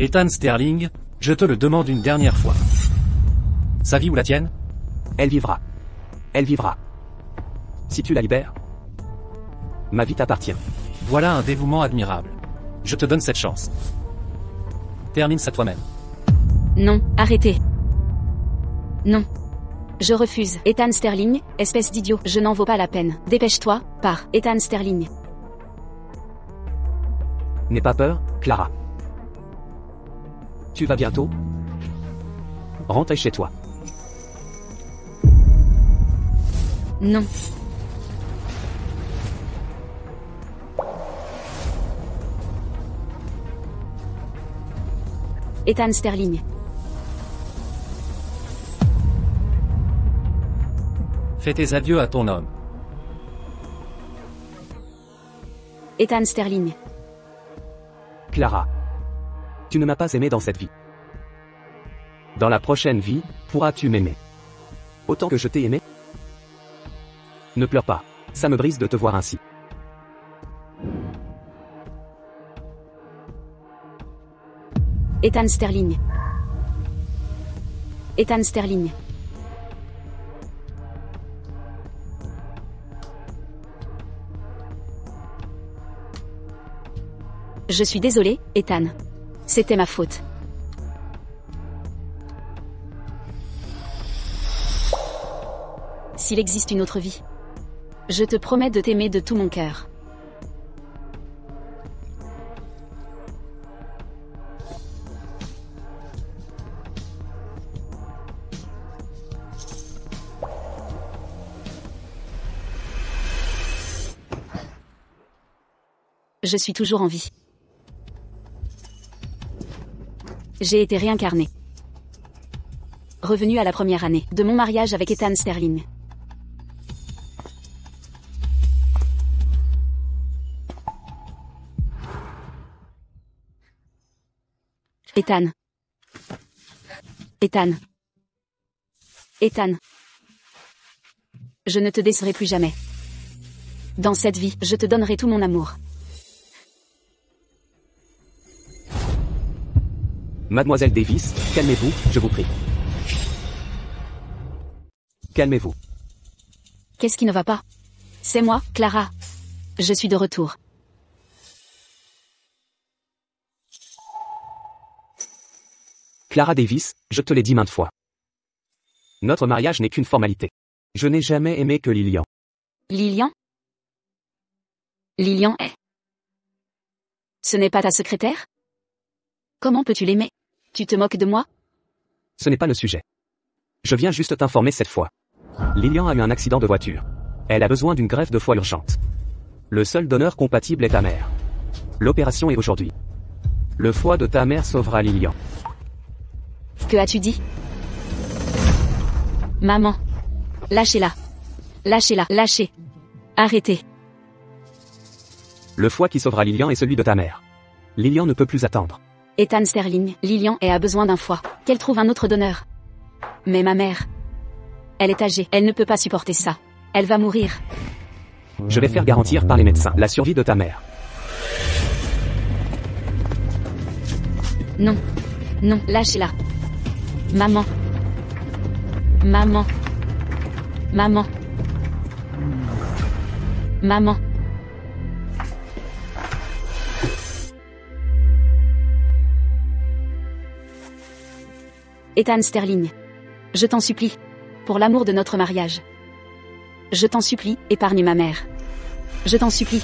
Ethan Sterling, je te le demande une dernière fois. Sa vie ou la tienne? Elle vivra. Elle vivra. Si tu la libères, ma vie t'appartient. Voilà un dévouement admirable. Je te donne cette chance. Termine ça toi-même. Non, arrêtez. Non. Je refuse. Ethan Sterling, espèce d'idiot, je n'en vaux pas la peine. Dépêche-toi, pars. Ethan Sterling. N'aie pas peur, Clara. Tu vas bientôt rentrer chez toi. Non. Ethan Sterling. Fais tes adieux à ton homme. Ethan Sterling. Clara. Tu ne m'as pas aimé dans cette vie. Dans la prochaine vie, pourras-tu m'aimer autant que je t'ai aimé? Ne pleure pas. Ça me brise de te voir ainsi. Ethan Sterling. Ethan Sterling. Je suis désolé, Ethan. C'était ma faute. S'il existe une autre vie, je te promets de t'aimer de tout mon cœur. Je suis toujours en vie. J'ai été réincarné. Revenu à la première année de mon mariage avec Ethan Sterling. Ethan. Ethan. Ethan. Je ne te décerai plus jamais. Dans cette vie, je te donnerai tout mon amour. Mademoiselle Davis, calmez-vous, je vous prie. Calmez-vous. Qu'est-ce qui ne va pas? C'est moi, Clara. Je suis de retour. Clara Davis, je te l'ai dit maintes fois. Notre mariage n'est qu'une formalité. Je n'ai jamais aimé que Lilian. Lilian? Lilian est... Ce n'est pas ta secrétaire? Comment peux-tu l'aimer? Tu te moques de moi? Ce n'est pas le sujet. Je viens juste t'informer cette fois. Lilian a eu un accident de voiture. Elle a besoin d'une greffe de foie urgente. Le seul donneur compatible est ta mère. L'opération est aujourd'hui. Le foie de ta mère sauvera Lilian. Que as-tu dit? Maman. Lâchez-la. Lâchez-la. Lâchez. Arrêtez. Le foie qui sauvera Lilian est celui de ta mère. Lilian ne peut plus attendre. Ethan Sterling, Lilian a besoin d'un foie. Qu'elle trouve un autre donneur. Mais ma mère... Elle est âgée, elle ne peut pas supporter ça. Elle va mourir. Je vais faire garantir par les médecins la survie de ta mère. Non. Non, lâchez-la. Maman. Maman. Maman. Maman. Ethan Sterling. Je t'en supplie. Pour l'amour de notre mariage. Je t'en supplie, épargne ma mère. Je t'en supplie.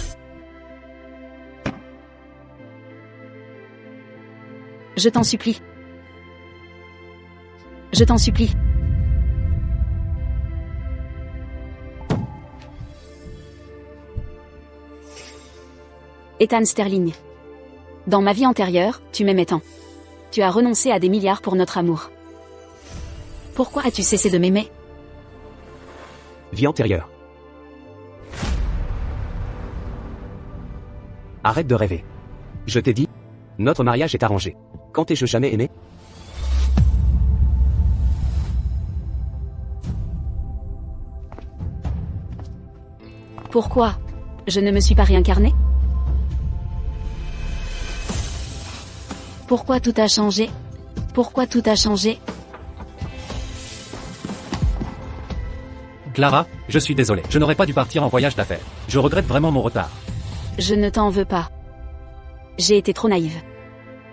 Je t'en supplie. Je t'en supplie. Ethan Sterling. Dans ma vie antérieure, tu m'aimais tant. Tu as renoncé à des milliards pour notre amour. Pourquoi as-tu cessé de m'aimer? Vie antérieure. Arrête de rêver. Je t'ai dit, notre mariage est arrangé. Quand t'ai-je jamais aimé? Pourquoi? Je ne me suis pas réincarné? Pourquoi tout a changé? Pourquoi tout a changé? Clara, je suis désolé. Je n'aurais pas dû partir en voyage d'affaires. Je regrette vraiment mon retard. Je ne t'en veux pas. J'ai été trop naïve.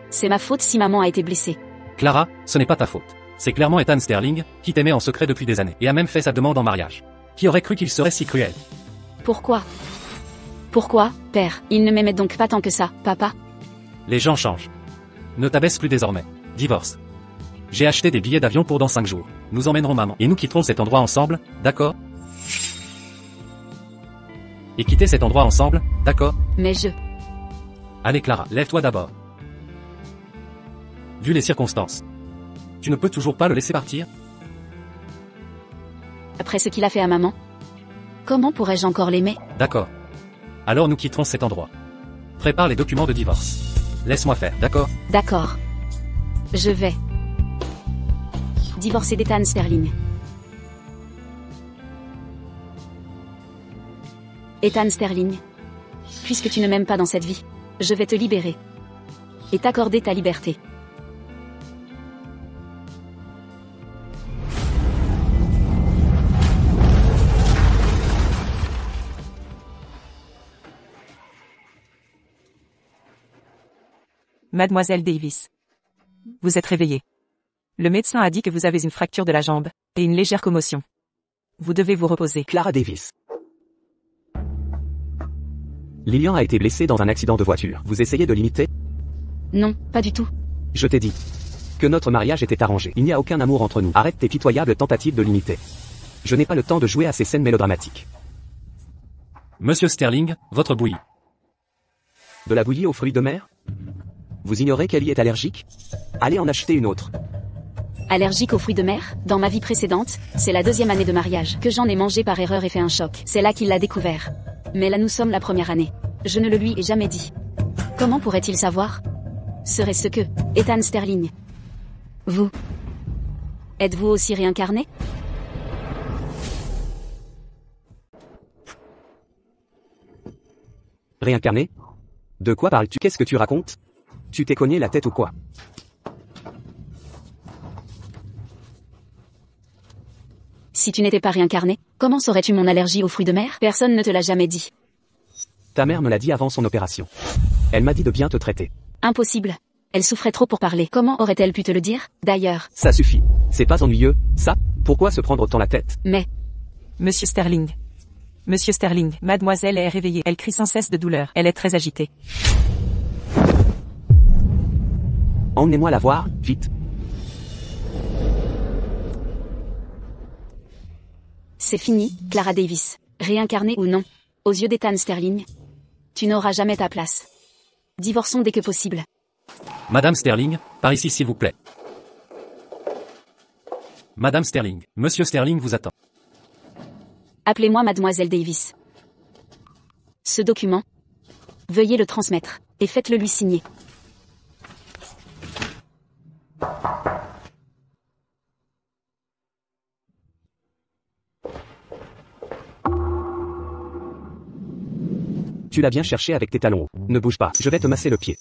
C'est ma faute si maman a été blessée. Clara, ce n'est pas ta faute. C'est clairement Ethan Sterling, qui t'aimait en secret depuis des années, et a même fait sa demande en mariage. Qui aurait cru qu'il serait si cruel? Pourquoi? Pourquoi, père? Il ne m'aimait donc pas tant que ça, papa? Les gens changent. Ne t'abaisse plus désormais. Divorce. J'ai acheté des billets d'avion pour dans 5 jours. Nous emmènerons maman. Et nous quitterons cet endroit ensemble, d'accord? Et quitter cet endroit ensemble, d'accord? Mais je... Allez Clara, lève-toi d'abord. Vu les circonstances. Tu ne peux toujours pas le laisser partir? Après ce qu'il a fait à maman? Comment pourrais-je encore l'aimer? D'accord. Alors nous quitterons cet endroit. Prépare les documents de divorce. Laisse-moi faire, d'accord? D'accord. Je vais... divorcer d'Ethan Sterling. Ethan Sterling. Puisque tu ne m'aimes pas dans cette vie, je vais te libérer. Et t'accorder ta liberté. Mademoiselle Davis. Vous êtes réveillée. Le médecin a dit que vous avez une fracture de la jambe, et une légère commotion. Vous devez vous reposer. Clara Davis. Lilian a été blessée dans un accident de voiture. Vous essayez de l'imiter? Non, pas du tout. Je t'ai dit que notre mariage était arrangé. Il n'y a aucun amour entre nous. Arrête tes pitoyables tentatives de l'imiter. Je n'ai pas le temps de jouer à ces scènes mélodramatiques. Monsieur Sterling, votre bouillie. De la bouillie aux fruits de mer? Vous ignorez qu'elle y est allergique? Allez en acheter une autre. Allergique aux fruits de mer? Dans ma vie précédente, c'est la 2e année de mariage que j'en ai mangé par erreur et fait un choc. C'est là qu'il l'a découvert. Mais là nous sommes la 1re année. Je ne le lui ai jamais dit. Comment pourrait-il savoir? Serait-ce ce que Ethan Sterling? Vous? Êtes-vous aussi réincarné? Réincarné? De quoi parles-tu? Qu'est-ce que tu racontes? Tu t'es cogné la tête ou quoi? Si tu n'étais pas réincarné, comment saurais-tu mon allergie aux fruits de mer? Personne ne te l'a jamais dit. Ta mère me l'a dit avant son opération. Elle m'a dit de bien te traiter. Impossible. Elle souffrait trop pour parler. Comment aurait-elle pu te le dire, d'ailleurs? Ça suffit. C'est pas ennuyeux, ça? Pourquoi se prendre autant la tête? Mais... Monsieur Sterling. Monsieur Sterling, mademoiselle est réveillée. Elle crie sans cesse de douleur. Elle est très agitée. Emmenez-moi la voir, vite. C'est fini, Clara Davis. Réincarnée ou non, aux yeux d'Ethan Sterling, tu n'auras jamais ta place. Divorçons dès que possible. Madame Sterling, par ici s'il vous plaît. Madame Sterling, Monsieur Sterling vous attend. Appelez-moi Mademoiselle Davis. Ce document, veuillez le transmettre, et faites-le lui signer. Tu l'as bien cherché avec tes talons hauts. Ne bouge pas, je vais te masser le pied.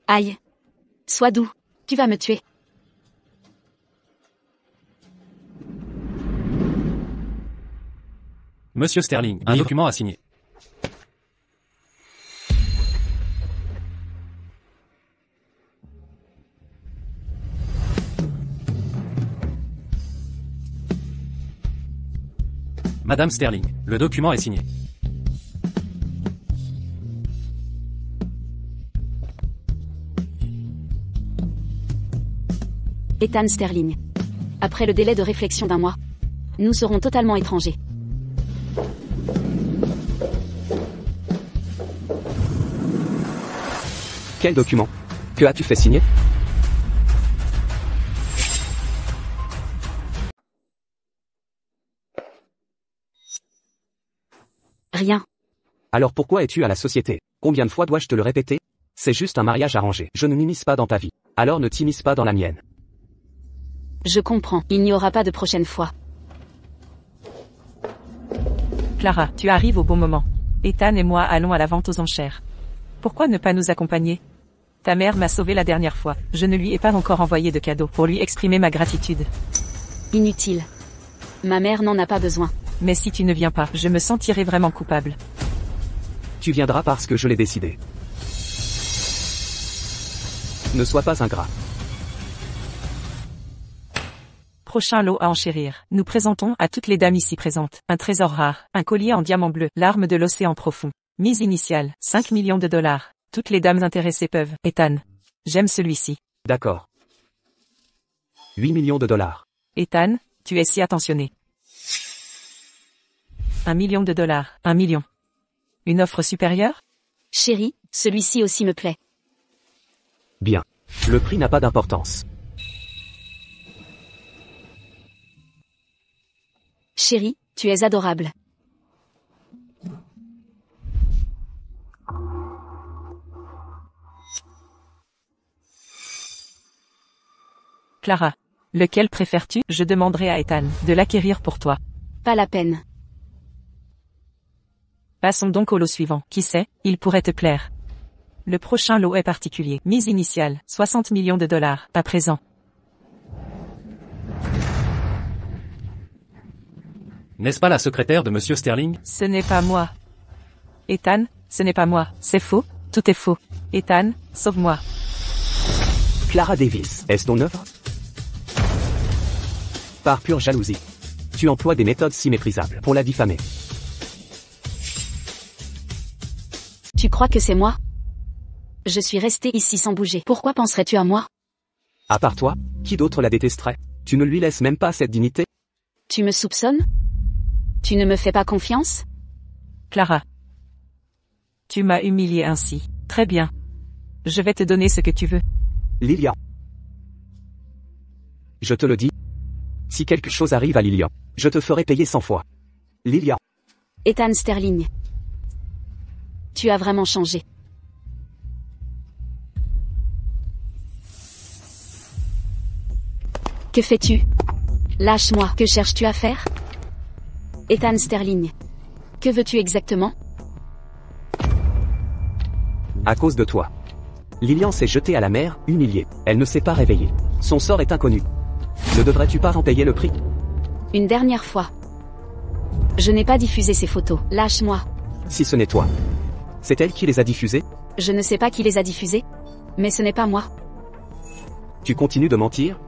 Aïe. Sois doux, tu vas me tuer. Monsieur Sterling, un document à signer. Madame Sterling, le document est signé. Ethan Sterling. Après le délai de réflexion d'1 mois, nous serons totalement étrangers. Quel document? Que as-tu fait signer? Rien. Alors pourquoi es-tu à la société? Combien de fois dois-je te le répéter? C'est juste un mariage arrangé. Je ne m'immisce pas dans ta vie. Alors ne t'immisce pas dans la mienne. Je comprends. Il n'y aura pas de prochaine fois. Clara, tu arrives au bon moment. Ethan et moi allons à la vente aux enchères. Pourquoi ne pas nous accompagner? Ta mère m'a sauvé la dernière fois. Je ne lui ai pas encore envoyé de cadeau pour lui exprimer ma gratitude. Inutile. Ma mère n'en a pas besoin. Mais si tu ne viens pas, je me sentirai vraiment coupable. Tu viendras parce que je l'ai décidé. Ne sois pas ingrat. Prochain lot à enchérir. Nous présentons à toutes les dames ici présentes un trésor rare, un collier en diamant bleu, l'arme de l'océan profond. Mise initiale, 5 millions de dollars. Toutes les dames intéressées peuvent. Ethan. J'aime celui-ci. D'accord. 8 millions de dollars. Ethan, tu es si attentionné. 1 million de dollars. 1 million. Une offre supérieure? Chérie, celui-ci aussi me plaît. Bien. Le prix n'a pas d'importance. Chérie, tu es adorable. Clara. Lequel préfères-tu? Je demanderai à Ethan de l'acquérir pour toi. Pas la peine. Passons donc au lot suivant. Qui sait, il pourrait te plaire. Le prochain lot est particulier. Mise initiale, 60 millions de dollars, à présent. N'est-ce pas la secrétaire de Monsieur Sterling? Ce n'est pas moi. Ethan, ce n'est pas moi. C'est faux, tout est faux. Ethan, sauve-moi. Clara Davis, est-ce ton œuvre? Par pure jalousie. Tu emploies des méthodes si méprisables pour la diffamer. Tu crois que c'est moi? Je suis resté ici sans bouger. Pourquoi penserais-tu à moi? À part toi, qui d'autre la détesterait? Tu ne lui laisses même pas cette dignité? Tu me soupçonnes? Tu ne me fais pas confiance? Clara. Tu m'as humilié ainsi. Très bien. Je vais te donner ce que tu veux. Lilian. Je te le dis. Si quelque chose arrive à Lilian, je te ferai payer 100 fois. Lilian. Ethan Sterling. Tu as vraiment changé. Que fais-tu? Lâche-moi. Que cherches-tu à faire? Ethan Sterling. Que veux-tu exactement? À cause de toi. Lilian s'est jetée à la mer, humiliée. Elle ne s'est pas réveillée. Son sort est inconnu. Ne devrais-tu pas en payer le prix? Une dernière fois. Je n'ai pas diffusé ces photos. Lâche-moi. Si ce n'est toi. C'est elle qui les a diffusées? Je ne sais pas qui les a diffusées. Mais ce n'est pas moi. Tu continues de mentir?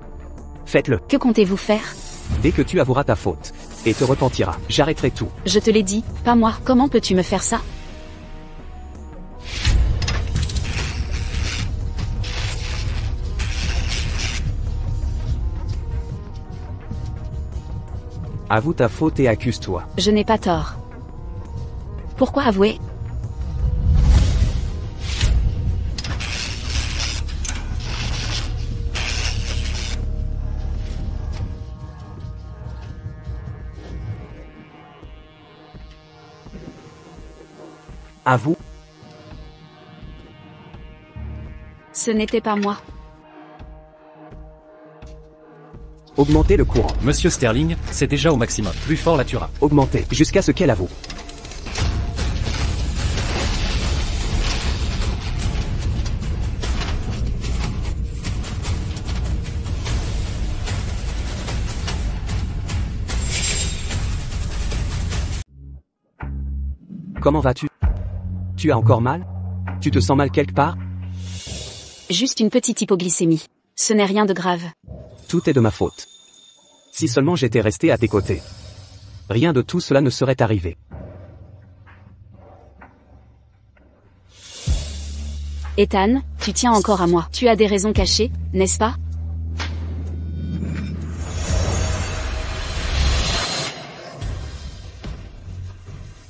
Faites-le. Que comptez-vous faire? Dès que tu avoueras ta faute. Et te repentiras. J'arrêterai tout. Je te l'ai dit, pas moi. Comment peux-tu me faire ça? Avoue ta faute et accuse-toi. Je n'ai pas tort. Pourquoi avouer? Avoue. Ce n'était pas moi. Augmenter le courant. Monsieur Sterling, c'est déjà au maximum. Plus fort la tuera. Augmenter, jusqu'à ce qu'elle avoue. Comment vas-tu? Tu as encore mal? Tu te sens mal quelque part? Juste une petite hypoglycémie. Ce n'est rien de grave. Tout est de ma faute. Si seulement j'étais resté à tes côtés. Rien de tout cela ne serait arrivé. Ethan, tu tiens encore à moi. Tu as des raisons cachées, n'est-ce pas?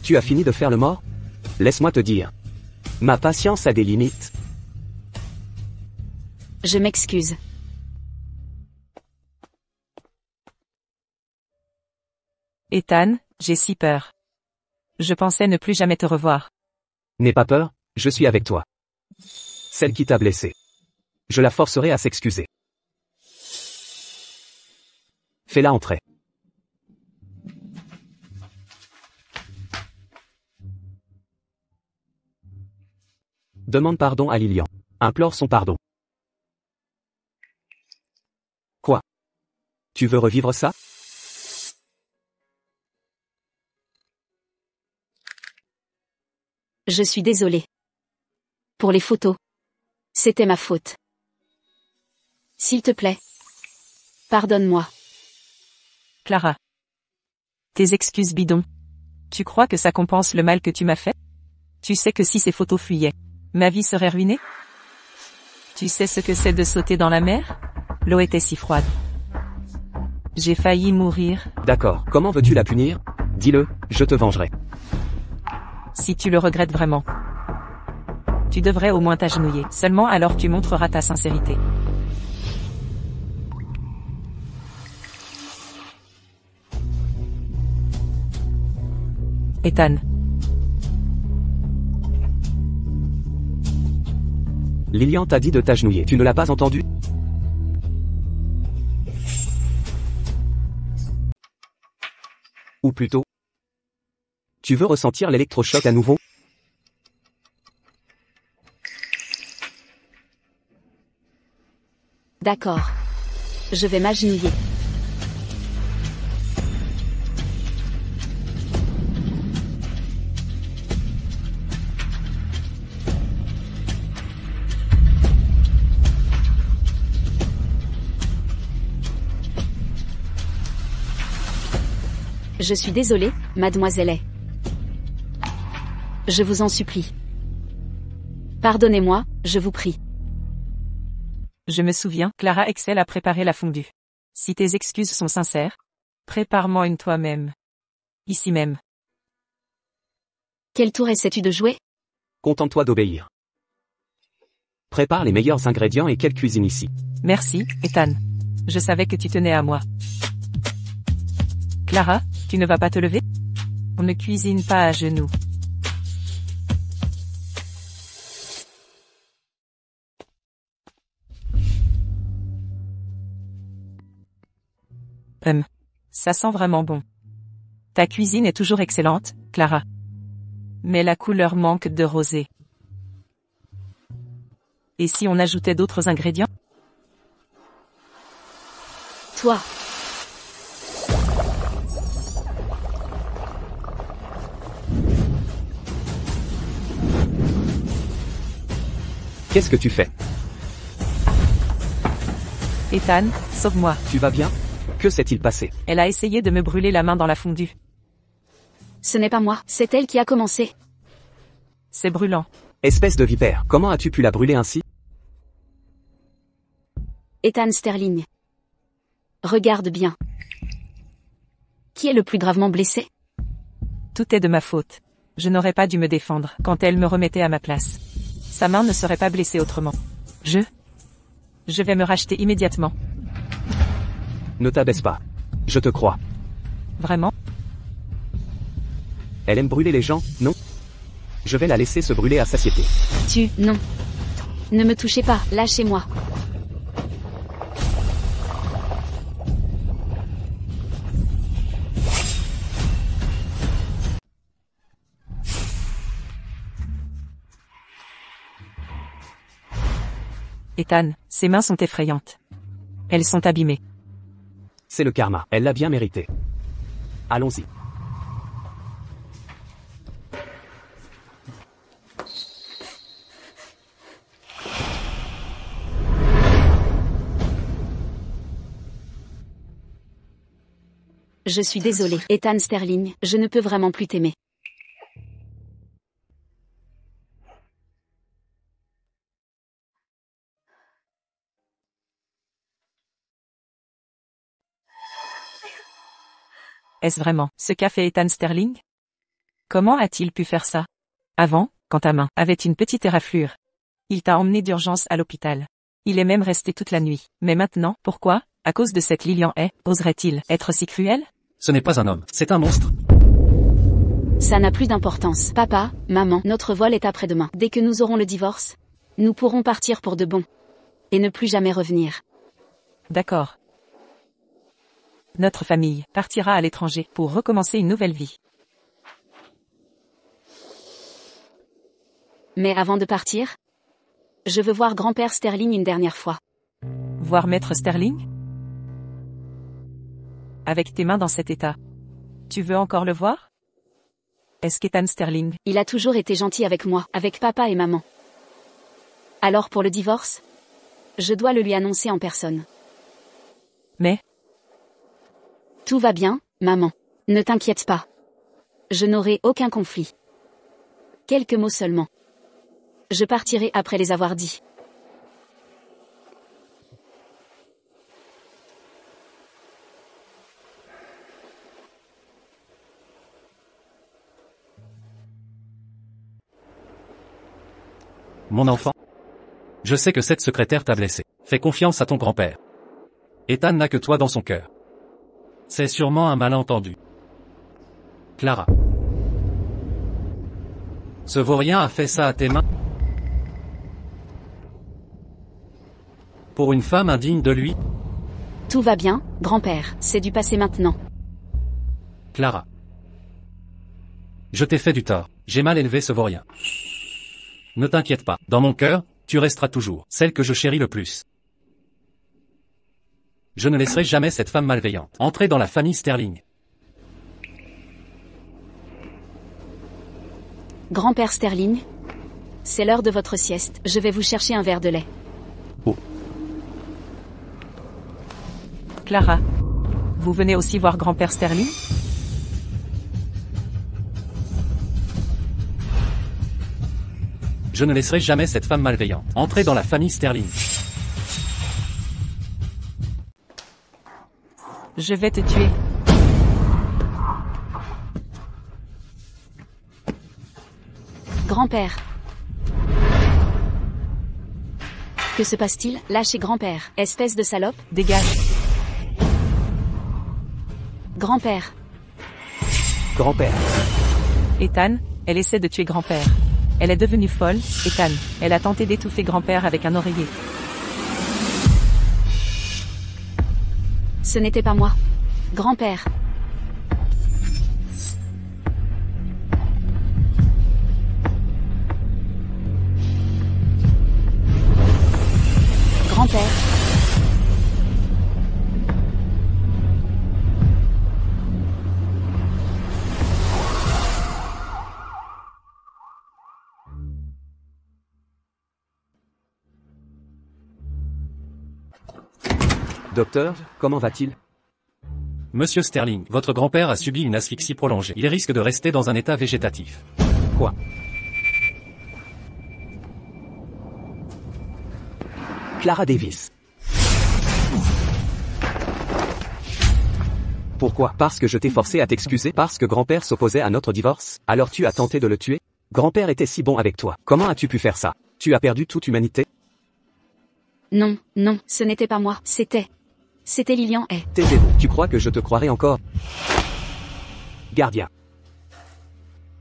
Tu as fini de faire le mort? Laisse-moi te dire. Ma patience a des limites. Je m'excuse. Ethan, j'ai si peur. Je pensais ne plus jamais te revoir. N'aie pas peur, je suis avec toi. Celle qui t'a blessé. Je la forcerai à s'excuser. Fais-la entrer. Demande pardon à Lilian. Implore son pardon. Quoi? Tu veux revivre ça? Je suis désolée. Pour les photos. C'était ma faute. S'il te plaît. Pardonne-moi. Clara. Tes excuses bidons. Tu crois que ça compense le mal que tu m'as fait? Tu sais que si ces photos fuyaient, ma vie serait ruinée? Tu sais ce que c'est de sauter dans la mer? L'eau était si froide. J'ai failli mourir. D'accord, comment veux-tu la punir? Dis-le, je te vengerai. Si tu le regrettes vraiment. Tu devrais au moins t'agenouiller. Seulement alors tu montreras ta sincérité. Ethan. Lilian t'a dit de t'agenouiller. Tu ne l'as pas entendu? Ou plutôt, tu veux ressentir l'électrochoc à nouveau? D'accord. Je vais m'agenouiller. Je suis désolée, mademoiselle. Je vous en supplie. Pardonnez-moi, je vous prie. Je me souviens, Clara excelle à préparer la fondue. Si tes excuses sont sincères, prépare-moi une toi-même. Ici même. Quel tour essaies-tu de jouer? Contente-toi d'obéir. Prépare les meilleurs ingrédients et qu'elle cuisine ici. Merci, Ethan. Je savais que tu tenais à moi. Clara, tu ne vas pas te lever? On ne cuisine pas à genoux. Ça sent vraiment bon. Ta cuisine est toujours excellente, Clara. Mais la couleur manque de rosé. Et si on ajoutait d'autres ingrédients? Toi. Qu'est-ce que tu fais? Ethan, sauve-moi. Tu vas bien? Que s'est-il passé? Elle a essayé de me brûler la main dans la fondue. Ce n'est pas moi, c'est elle qui a commencé. C'est brûlant. Espèce de vipère, comment as-tu pu la brûler ainsi? Ethan Sterling. Regarde bien. Qui est le plus gravement blessé? Tout est de ma faute. Je n'aurais pas dû me défendre quand elle me remettait à ma place. Sa main ne serait pas blessée autrement. Je vais me racheter immédiatement. Ne t'abaisse pas. Je te crois. Vraiment? Elle aime brûler les gens, non? Je vais la laisser se brûler à satiété. Non. Ne me touchez pas, lâchez-moi. Ethan, ses mains sont effrayantes. Elles sont abîmées. C'est le karma, elle l'a bien mérité. Allons-y. Je suis désolée, Ethan Sterling, je ne peux vraiment plus t'aimer. Est-ce vraiment ce qu'a fait Ethan Sterling? Comment a-t-il pu faire ça? Avant, quand ta main avait une petite éraflure, il t'a emmené d'urgence à l'hôpital. Il est même resté toute la nuit. Mais maintenant, pourquoi, à cause de cette Lilian oserait-il être si cruel? Ce n'est pas un homme, c'est un monstre. Ça n'a plus d'importance. Papa, maman, notre voile est après-demain. Dès que nous aurons le divorce, nous pourrons partir pour de bon. Et ne plus jamais revenir. D'accord. Notre famille partira à l'étranger pour recommencer une nouvelle vie. Mais avant de partir, je veux voir grand-père Sterling une dernière fois. Voir maître Sterling? Avec tes mains dans cet état. Tu veux encore le voir? Est-ce qu'Ethan Sterling? Il a toujours été gentil avec moi, avec papa et maman. Alors pour le divorce, je dois le lui annoncer en personne. Mais, Tout va bien, maman. Ne t'inquiète pas. Je n'aurai aucun conflit. Quelques mots seulement. Je partirai après les avoir dit. Mon enfant. Je sais que cette secrétaire t'a blessé. Fais confiance à ton grand-père. Ethan n'a que toi dans son cœur. C'est sûrement un malentendu. Clara. Ce vaurien a fait ça à tes mains? Pour une femme indigne de lui? Tout va bien, grand-père, c'est du passé maintenant. Clara. Je t'ai fait du tort. J'ai mal élevé ce vaurien. Ne t'inquiète pas. Dans mon cœur, tu resteras toujours celle que je chéris le plus. Je ne laisserai jamais cette femme malveillante entrer dans la famille Sterling. Grand-père Sterling, c'est l'heure de votre sieste. Je vais vous chercher un verre de lait. Clara. Vous venez aussi voir grand-père Sterling? Je ne laisserai jamais cette femme malveillante entrer dans la famille Sterling. Je vais te tuer. Grand-père. Que se passe-t-il? Lâchez grand-père, espèce de salope. Dégage. Grand-père. Grand-père. Ethan, elle essaie de tuer grand-père. Elle est devenue folle, Ethan. Elle a tenté d'étouffer grand-père avec un oreiller. Ce n'était pas moi. Grand-père. Grand-père. Docteur, comment va-t-il? Monsieur Sterling, votre grand-père a subi une asphyxie prolongée. Il risque de rester dans un état végétatif. Quoi? Clara Davis. Pourquoi? Parce que je t'ai forcé à t'excuser parce que grand-père s'opposait à notre divorce? Alors tu as tenté de le tuer? Grand-père était si bon avec toi. Comment as-tu pu faire ça? Tu as perdu toute humanité? Non, non, ce n'était pas moi. C'était Lilian Hay. Taisez-vous. Tu crois que je te croirais encore? Gardien.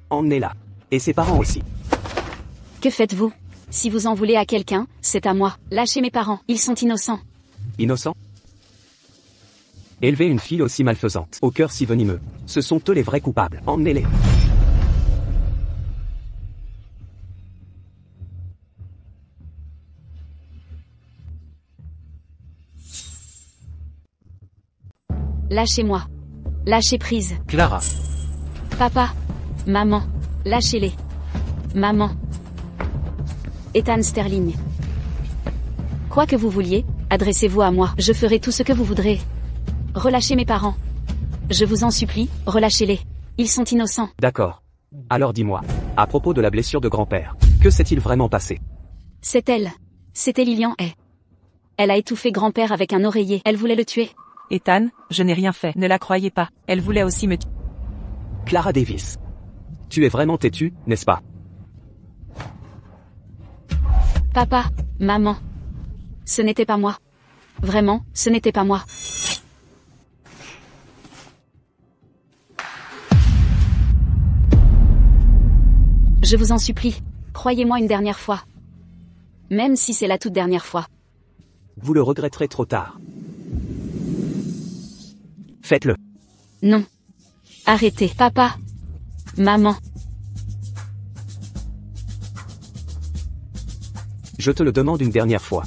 Emmenez-la. Et ses parents aussi. Que faites-vous? Si vous en voulez à quelqu'un, c'est à moi. Lâchez mes parents, ils sont innocents. Innocent? Élever une fille aussi malfaisante, au cœur si venimeux. Ce sont eux les vrais coupables. Emmenez-les. Lâchez-moi. Lâchez prise. Clara. Papa. Maman. Lâchez-les. Maman. Ethan Sterling. Quoi que vous vouliez, adressez-vous à moi. Je ferai tout ce que vous voudrez. Relâchez mes parents. Je vous en supplie, relâchez-les. Ils sont innocents. D'accord. Alors dis-moi, à propos de la blessure de grand-père, que s'est-il vraiment passé? C'est elle. C'était Lilian Hay. Elle a étouffé grand-père avec un oreiller. Elle voulait le tuer. Ethan, je n'ai rien fait. Ne la croyez pas. Elle voulait aussi me tuer. Clara Davis. Tu es vraiment têtue, n'est-ce pas? Papa, maman. Ce n'était pas moi. Vraiment, ce n'était pas moi. Je vous en supplie, croyez-moi une dernière fois. Même si c'est la toute dernière fois. Vous le regretterez trop tard. Faites-le. Non. Arrêtez. Papa. Maman. Je te le demande une dernière fois.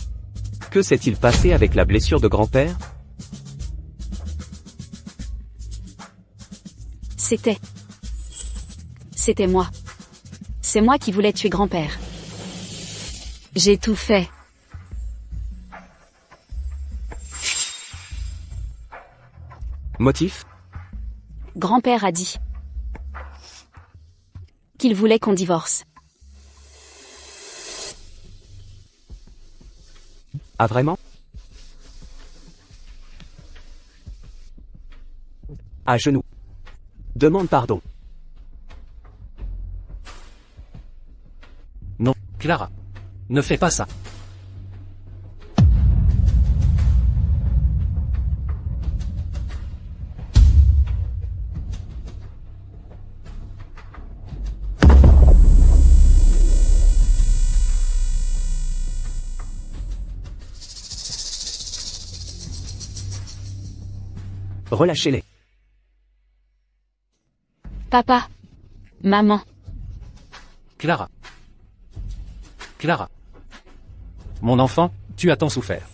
Que s'est-il passé avec la blessure de grand-père? C'était moi. C'est moi qui voulais tuer grand-père. J'ai tout fait. Motif? Grand-père a dit qu'il voulait qu'on divorce. Ah vraiment? À genoux. Demande pardon. Non, Clara. Ne fais pas ça. Relâchez-les. Papa. Maman. Clara. Clara. Mon enfant, tu as tant souffert.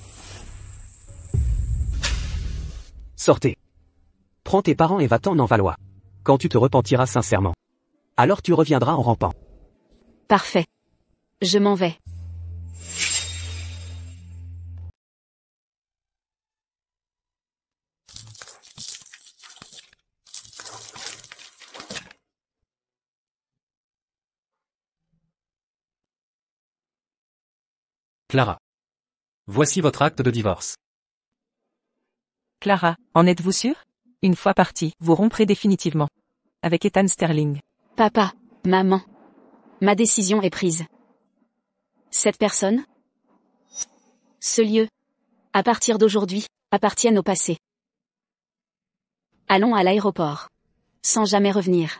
Sortez. Prends tes parents et va-t'en en Valois. Quand tu te repentiras sincèrement. Alors tu reviendras en rampant. Parfait. Je m'en vais. Clara. Voici votre acte de divorce. Clara, en êtes-vous sûre? Une fois parti, vous romprez définitivement. Avec Ethan Sterling. Papa. Maman. Ma décision est prise. Cette personne, ce lieu, à partir d'aujourd'hui, appartiennent au passé. Allons à l'aéroport. Sans jamais revenir.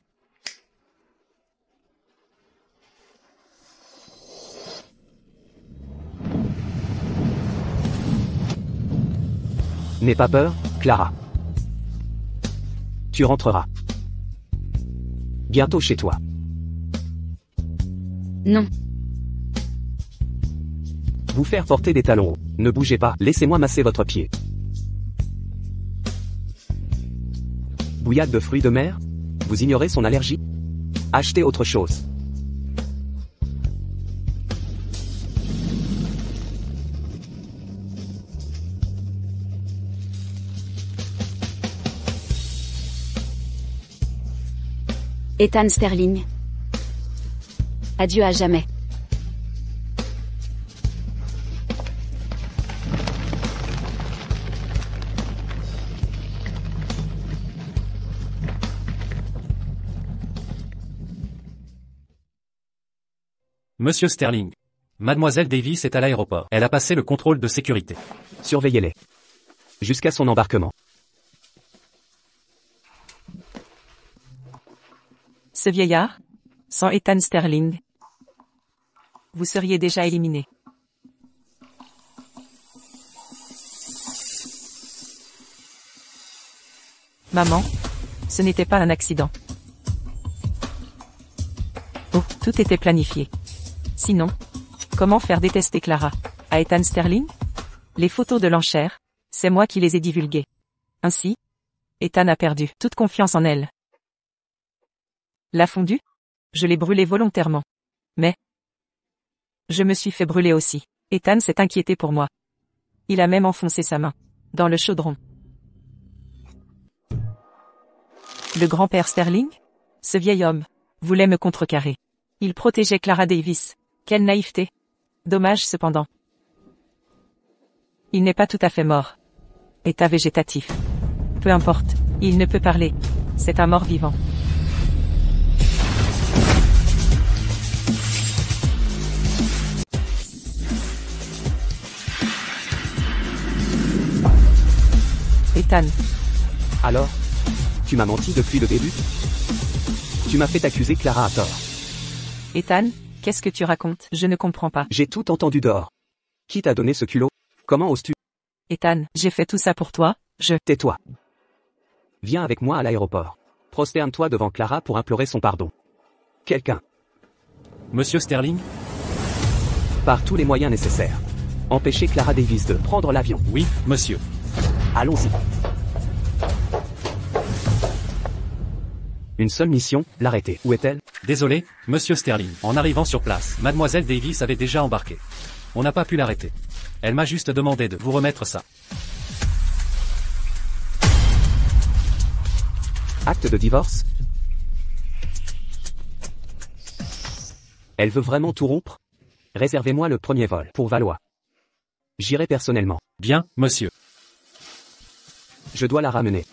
N'aie pas peur, Clara. Tu rentreras. Bientôt chez toi. Non. Vous faire porter des talons hauts. Ne bougez pas, laissez-moi masser votre pied. Bouillade de fruits de mer? Vous ignorez son allergie? Achetez autre chose. Ethan Sterling. Adieu à jamais. Monsieur Sterling. Mademoiselle Davis est à l'aéroport. Elle a passé le contrôle de sécurité. Surveillez-les. Jusqu'à son embarquement. Ce vieillard? Sans Ethan Sterling. Vous seriez déjà éliminé. Maman? Ce n'était pas un accident. Oh, tout était planifié. Sinon, comment faire détester Clara? À Ethan Sterling? Les photos de l'enchère, c'est moi qui les ai divulguées. Ainsi, Ethan a perdu toute confiance en elle. La fondue? Je l'ai brûlée volontairement. Mais je me suis fait brûler aussi. Ethan s'est inquiété pour moi. Il a même enfoncé sa main dans le chaudron. Le grand-père Sterling? Ce vieil homme voulait me contrecarrer. Il protégeait Clara Davis. Quelle naïveté. Dommage cependant. Il n'est pas tout à fait mort. État végétatif. Peu importe, il ne peut parler. C'est un mort-vivant. Ethan. Alors? Tu m'as menti depuis le début? Tu m'as fait accuser Clara à tort. Ethan, qu'est-ce que tu racontes? Je ne comprends pas. J'ai tout entendu dehors. Qui t'a donné ce culot? Comment oses-tu? Ethan, j'ai fait tout ça pour toi, Tais-toi. Viens avec moi à l'aéroport. Prosterne-toi devant Clara pour implorer son pardon. Quelqu'un. Monsieur Sterling? Par tous les moyens nécessaires. Empêchez Clara Davis de prendre l'avion. Oui, monsieur. Allons-y. Une seule mission, l'arrêter. Où est-elle? Désolé, monsieur Sterling. En arrivant sur place, mademoiselle Davis avait déjà embarqué. On n'a pas pu l'arrêter. Elle m'a juste demandé de vous remettre ça. Acte de divorce? Elle veut vraiment tout rompre? Réservez-moi le premier vol pour Valois. J'irai personnellement. Bien, monsieur. Je dois la ramener.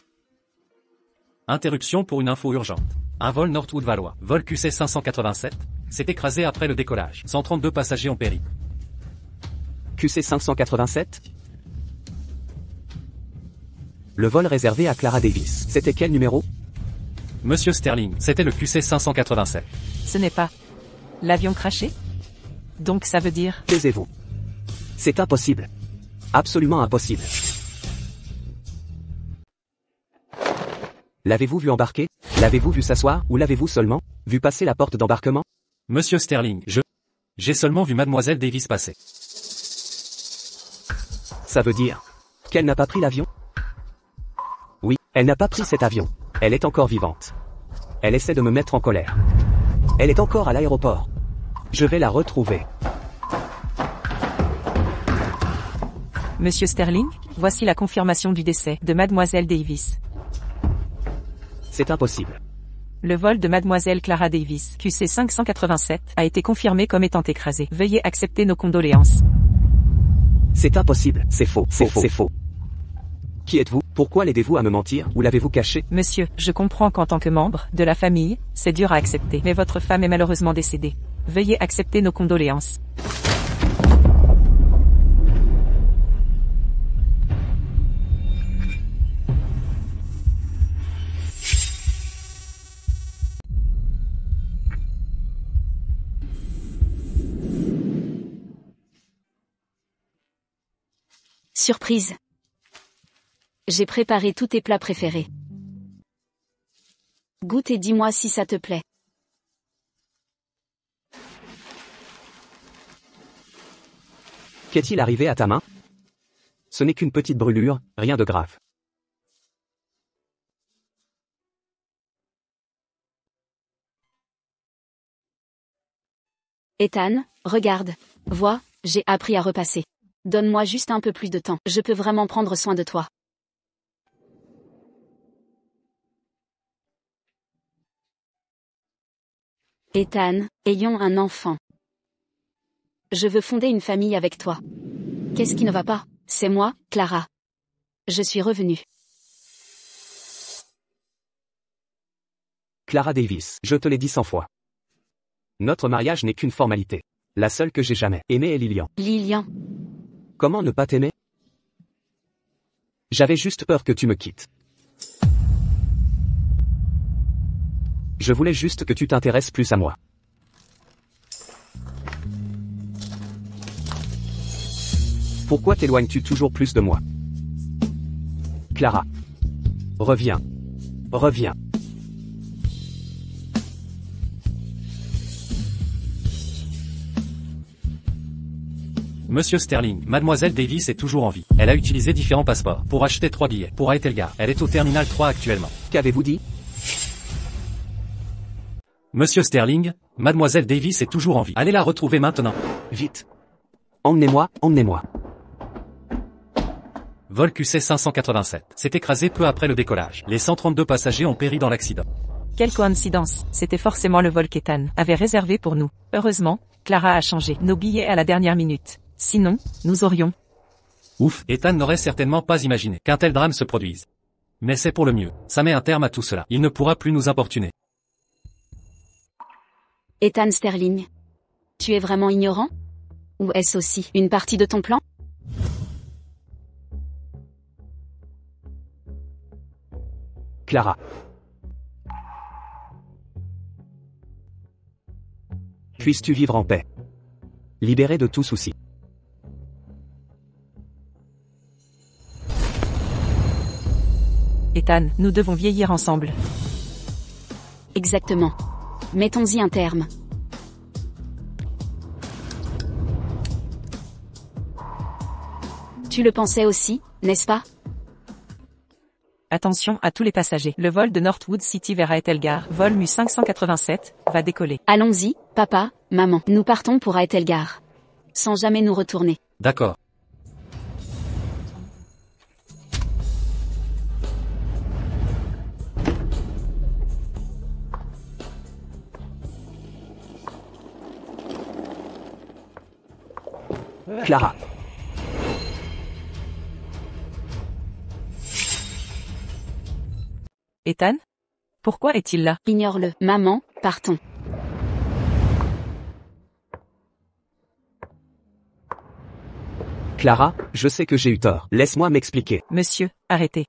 Interruption pour une info urgente. Un vol Northwood-Valois, vol QC 587, s'est écrasé après le décollage. 132 passagers ont péri. QC 587? Le vol réservé à Clara Davis. C'était quel numéro? Monsieur Sterling, c'était le QC 587. Ce n'est pas l'avion crashé? Donc ça veut dire... Taisez-vous. C'est impossible. Absolument impossible. L'avez-vous vu embarquer? L'avez-vous vu s'asseoir? Ou l'avez-vous seulement vu passer la porte d'embarquement? Monsieur Sterling, j'ai seulement vu mademoiselle Davis passer. Ça veut dire qu'elle n'a pas pris l'avion? Oui, elle n'a pas pris cet avion. Elle est encore vivante. Elle essaie de me mettre en colère. Elle est encore à l'aéroport. Je vais la retrouver. Monsieur Sterling, voici la confirmation du décès de mademoiselle Davis. C'est impossible. Le vol de mademoiselle Clara Davis, QC 587, a été confirmé comme étant écrasé. Veuillez accepter nos condoléances. C'est impossible, c'est faux, c'est faux, c'est faux. Qui êtes-vous? Pourquoi l'aidez-vous à me mentir? Ou l'avez-vous caché? Monsieur, je comprends qu'en tant que membre de la famille, c'est dur à accepter. Mais votre femme est malheureusement décédée. Veuillez accepter nos condoléances. Surprise. J'ai préparé tous tes plats préférés. Goûte et dis-moi si ça te plaît. Qu'est-il arrivé à ta main? Ce n'est qu'une petite brûlure, rien de grave. Ethan, regarde. Vois, j'ai appris à repasser. Donne-moi juste un peu plus de temps. Je peux vraiment prendre soin de toi. Ethan, ayons un enfant. Je veux fonder une famille avec toi. Qu'est-ce qui ne va pas? C'est moi, Clara. Je suis revenue. Clara Davis, je te l'ai dit 100 fois. Notre mariage n'est qu'une formalité. La seule que j'ai jamais aimée est Lilian. Lilian. Comment ne pas t'aimer? J'avais juste peur que tu me quittes. Je voulais juste que tu t'intéresses plus à moi. Pourquoi t'éloignes-tu toujours plus de moi? Clara. Reviens. Reviens. Monsieur Sterling, mademoiselle Davis est toujours en vie. Elle a utilisé différents passeports pour acheter 3 billets pour Aetelga. Elle est au terminal 3 actuellement. Qu'avez-vous dit? Monsieur Sterling, mademoiselle Davis est toujours en vie. Allez la retrouver maintenant. Vite. Emmenez-moi, emmenez-moi. Vol QC 587 s'est écrasé peu après le décollage. Les 132 passagers ont péri dans l'accident. Quelle coïncidence, c'était forcément le vol qu'Ethan avait réservé pour nous. Heureusement, Clara a changé nos billets à la dernière minute. Sinon, nous aurions... Ouf, Ethan n'aurait certainement pas imaginé qu'un tel drame se produise. Mais c'est pour le mieux. Ça met un terme à tout cela. Il ne pourra plus nous importuner. Ethan Sterling. Tu es vraiment ignorant? Ou est-ce aussi une partie de ton plan? Clara. Puisses-tu vivre en paix. Libéré de tout souci. Ethan, nous devons vieillir ensemble. Exactement. Mettons-y un terme. Tu le pensais aussi, n'est-ce pas? Attention à tous les passagers. Le vol de Northwood City vers Aethelgar, vol MU 587, va décoller. Allons-y, papa, maman. Nous partons pour Aethelgar. Sans jamais nous retourner. D'accord. Clara. Ethan? Pourquoi est-il là? Ignore-le. Maman, partons. Clara, je sais que j'ai eu tort. Laisse-moi m'expliquer. Monsieur, arrêtez.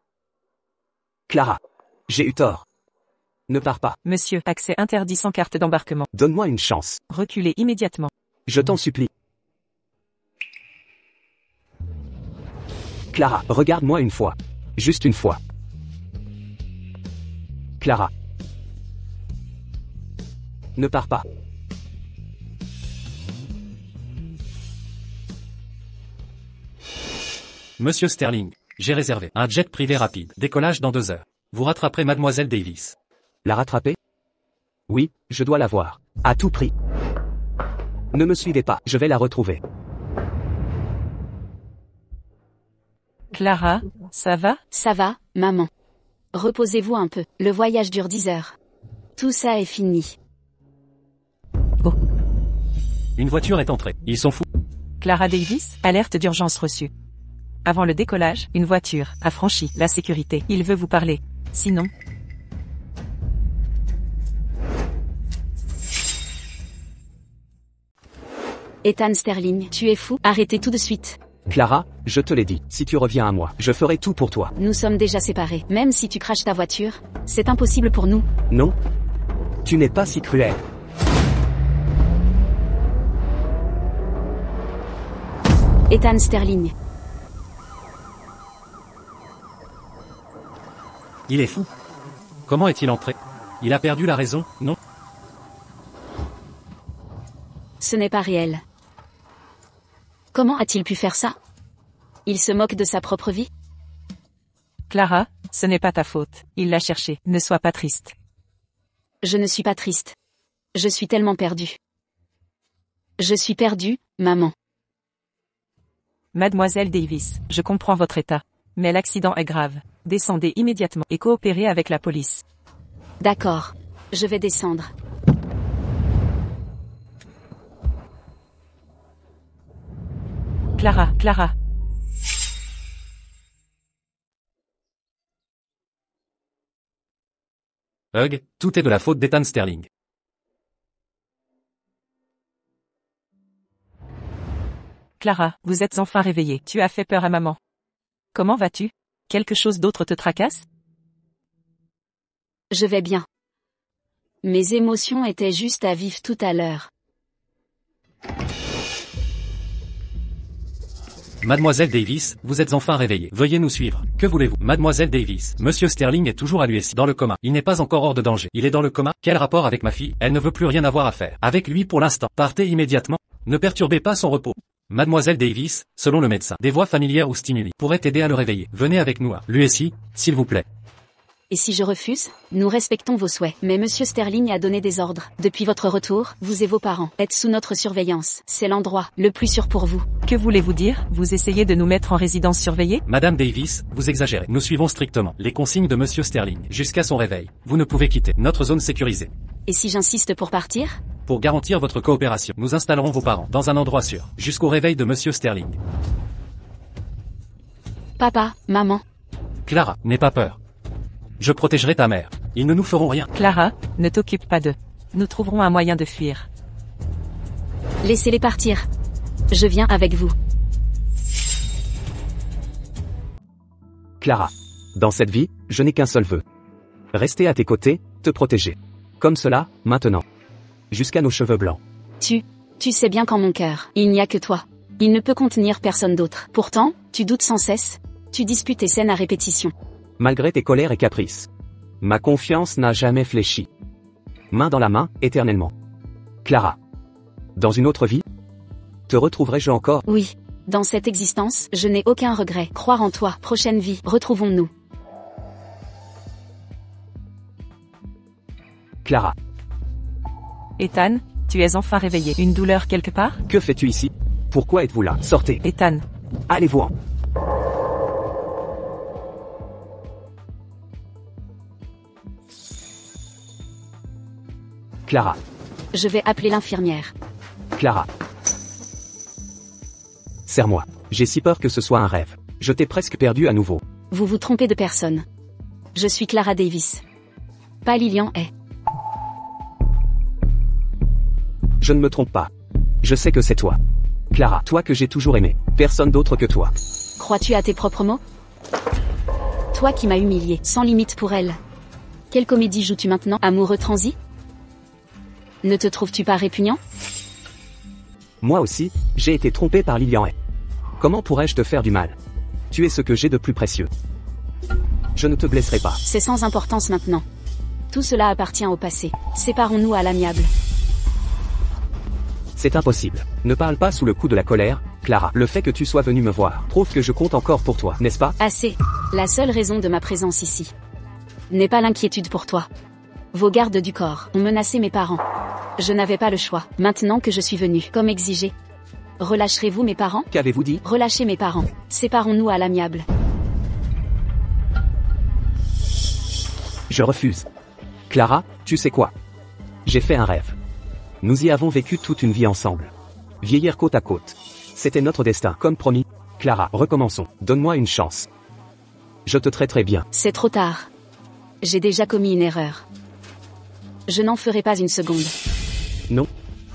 Clara. J'ai eu tort. Ne pars pas. Monsieur, accès interdit sans carte d'embarquement. Donne-moi une chance. Reculez immédiatement. Je t'en supplie. Clara, regarde-moi une fois. Juste une fois. Clara. Ne pars pas. Monsieur Sterling, j'ai réservé un jet privé rapide. Décollage dans 2 heures. Vous rattraperez Mademoiselle Davis. La rattraper? Oui, je dois la voir. À tout prix. Ne me suivez pas, je vais la retrouver. Clara, ça va? Ça va, maman. Reposez-vous un peu. Le voyage dure 10 heures. Tout ça est fini. Une voiture est entrée. Ils sont fous. Clara Davis, alerte d'urgence reçue. Avant le décollage, une voiture a franchi la sécurité. Il veut vous parler. Sinon... Ethan Sterling, tu es fou. Arrêtez tout de suite. Clara, je te l'ai dit, si tu reviens à moi, je ferai tout pour toi. Nous sommes déjà séparés. Même si tu craches ta voiture, c'est impossible pour nous. Non? Tu n'es pas si cruel. Ethan Sterling. Il est fou. Comment est-il entré? Il a perdu la raison, non? Ce n'est pas réel. Comment a-t-il pu faire ça? Il se moque de sa propre vie? Clara, ce n'est pas ta faute. Il l'a cherché. Ne sois pas triste. Je ne suis pas triste. Je suis tellement perdue. Je suis perdue, maman. Mademoiselle Davis, je comprends votre état. Mais l'accident est grave. Descendez immédiatement et coopérez avec la police. D'accord. Je vais descendre. Clara, Clara. Hugh, tout est de la faute d'Ethan Sterling. Clara, vous êtes enfin réveillée. Tu as fait peur à maman. Comment vas-tu? Quelque chose d'autre te tracasse? Je vais bien. Mes émotions étaient juste à vif tout à l'heure. Mademoiselle Davis, vous êtes enfin réveillée. Veuillez nous suivre. Que voulez-vous? Mademoiselle Davis, Monsieur Sterling est toujours à l'USI, dans le coma. Il n'est pas encore hors de danger. Il est dans le coma. Quel rapport avec ma fille? Elle ne veut plus rien avoir à faire avec lui pour l'instant. Partez immédiatement. Ne perturbez pas son repos. Mademoiselle Davis, selon le médecin, des voies familières ou stimuli pourraient aider à le réveiller. Venez avec nous à l'USI, s'il vous plaît. Et si je refuse? Nous respectons vos souhaits. Mais Monsieur Sterling a donné des ordres. Depuis votre retour, vous et vos parents êtes sous notre surveillance. C'est l'endroit le plus sûr pour vous. Que voulez-vous dire? Vous essayez de nous mettre en résidence surveillée? Madame Davis, vous exagérez. Nous suivons strictement les consignes de Monsieur Sterling jusqu'à son réveil. Vous ne pouvez quitter notre zone sécurisée. Et si j'insiste pour partir? Pour garantir votre coopération, nous installerons vos parents dans un endroit sûr, jusqu'au réveil de Monsieur Sterling. Papa, maman. Clara, n'aie pas peur. Je protégerai ta mère. Ils ne nous feront rien. Clara, ne t'occupe pas d'eux. Nous trouverons un moyen de fuir. Laissez-les partir. Je viens avec vous. Clara. Dans cette vie, je n'ai qu'un seul vœu. Rester à tes côtés, te protéger. Comme cela, maintenant. Jusqu'à nos cheveux blancs. Tu sais bien qu'en mon cœur, il n'y a que toi. Il ne peut contenir personne d'autre. Pourtant, tu doutes sans cesse. Tu disputes tes scènes à répétition. Malgré tes colères et caprices. Ma confiance n'a jamais fléchi. Main dans la main, éternellement. Clara. Dans une autre vie? Te retrouverai-je encore? Oui, Dans cette existence, je n'ai aucun regret. Croire en toi. Prochaine vie. Retrouvons-nous. Clara. Ethan, tu es enfin réveillé. Une douleur quelque part? Que fais-tu ici? Pourquoi êtes-vous là? Sortez. Ethan. Allez-vous-en. Clara. Je vais appeler l'infirmière. Clara. Serre-moi. J'ai si peur que ce soit un rêve. Je t'ai presque perdu à nouveau. Vous vous trompez de personne. Je suis Clara Davis. Pas Lillian est. Je ne me trompe pas. Je sais que c'est toi. Clara, toi que j'ai toujours aimé. Personne d'autre que toi. Crois-tu à tes propres mots? Toi qui m'as humilié, sans limite pour elle. Quelle comédie joues-tu maintenant, amoureux transi? Ne te trouves-tu pas répugnant? Moi aussi, j'ai été trompé par Lillian Hay. Comment pourrais-je te faire du mal? Tu es ce que j'ai de plus précieux. Je ne te blesserai pas. C'est sans importance maintenant. Tout cela appartient au passé. Séparons-nous à l'amiable. C'est impossible. Ne parle pas sous le coup de la colère, Clara. Le fait que tu sois venue me voir prouve que je compte encore pour toi, n'est-ce pas? Assez. La seule raison de ma présence ici n'est pas l'inquiétude pour toi. Vos gardes du corps ont menacé mes parents. Je n'avais pas le choix. Maintenant que je suis venue, comme exigé. Relâcherez-vous mes parents? Qu'avez-vous dit? Relâchez mes parents. Séparons-nous à l'amiable. Je refuse. Clara, tu sais quoi? J'ai fait un rêve. Nous y avons vécu toute une vie ensemble. Vieillir côte à côte. C'était notre destin, comme promis. Clara, recommençons. Donne-moi une chance. Je te traiterai bien. C'est trop tard. J'ai déjà commis une erreur. Je n'en ferai pas une seconde. Non.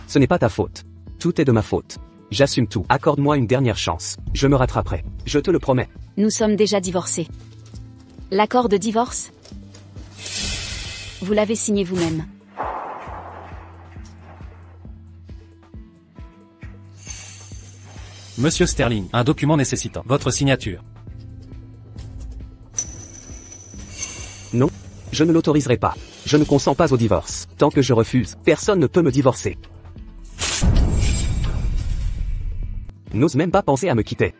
Ce n'est pas ta faute. Tout est de ma faute. J'assume tout. Accorde-moi une dernière chance. Je me rattraperai. Je te le promets. Nous sommes déjà divorcés. L'accord de divorce? Vous l'avez signé vous-même. Monsieur Sterling, un document nécessitant votre signature. Non. Je ne l'autoriserai pas. Je ne consens pas au divorce. Tant que je refuse, personne ne peut me divorcer. N'ose même pas penser à me quitter.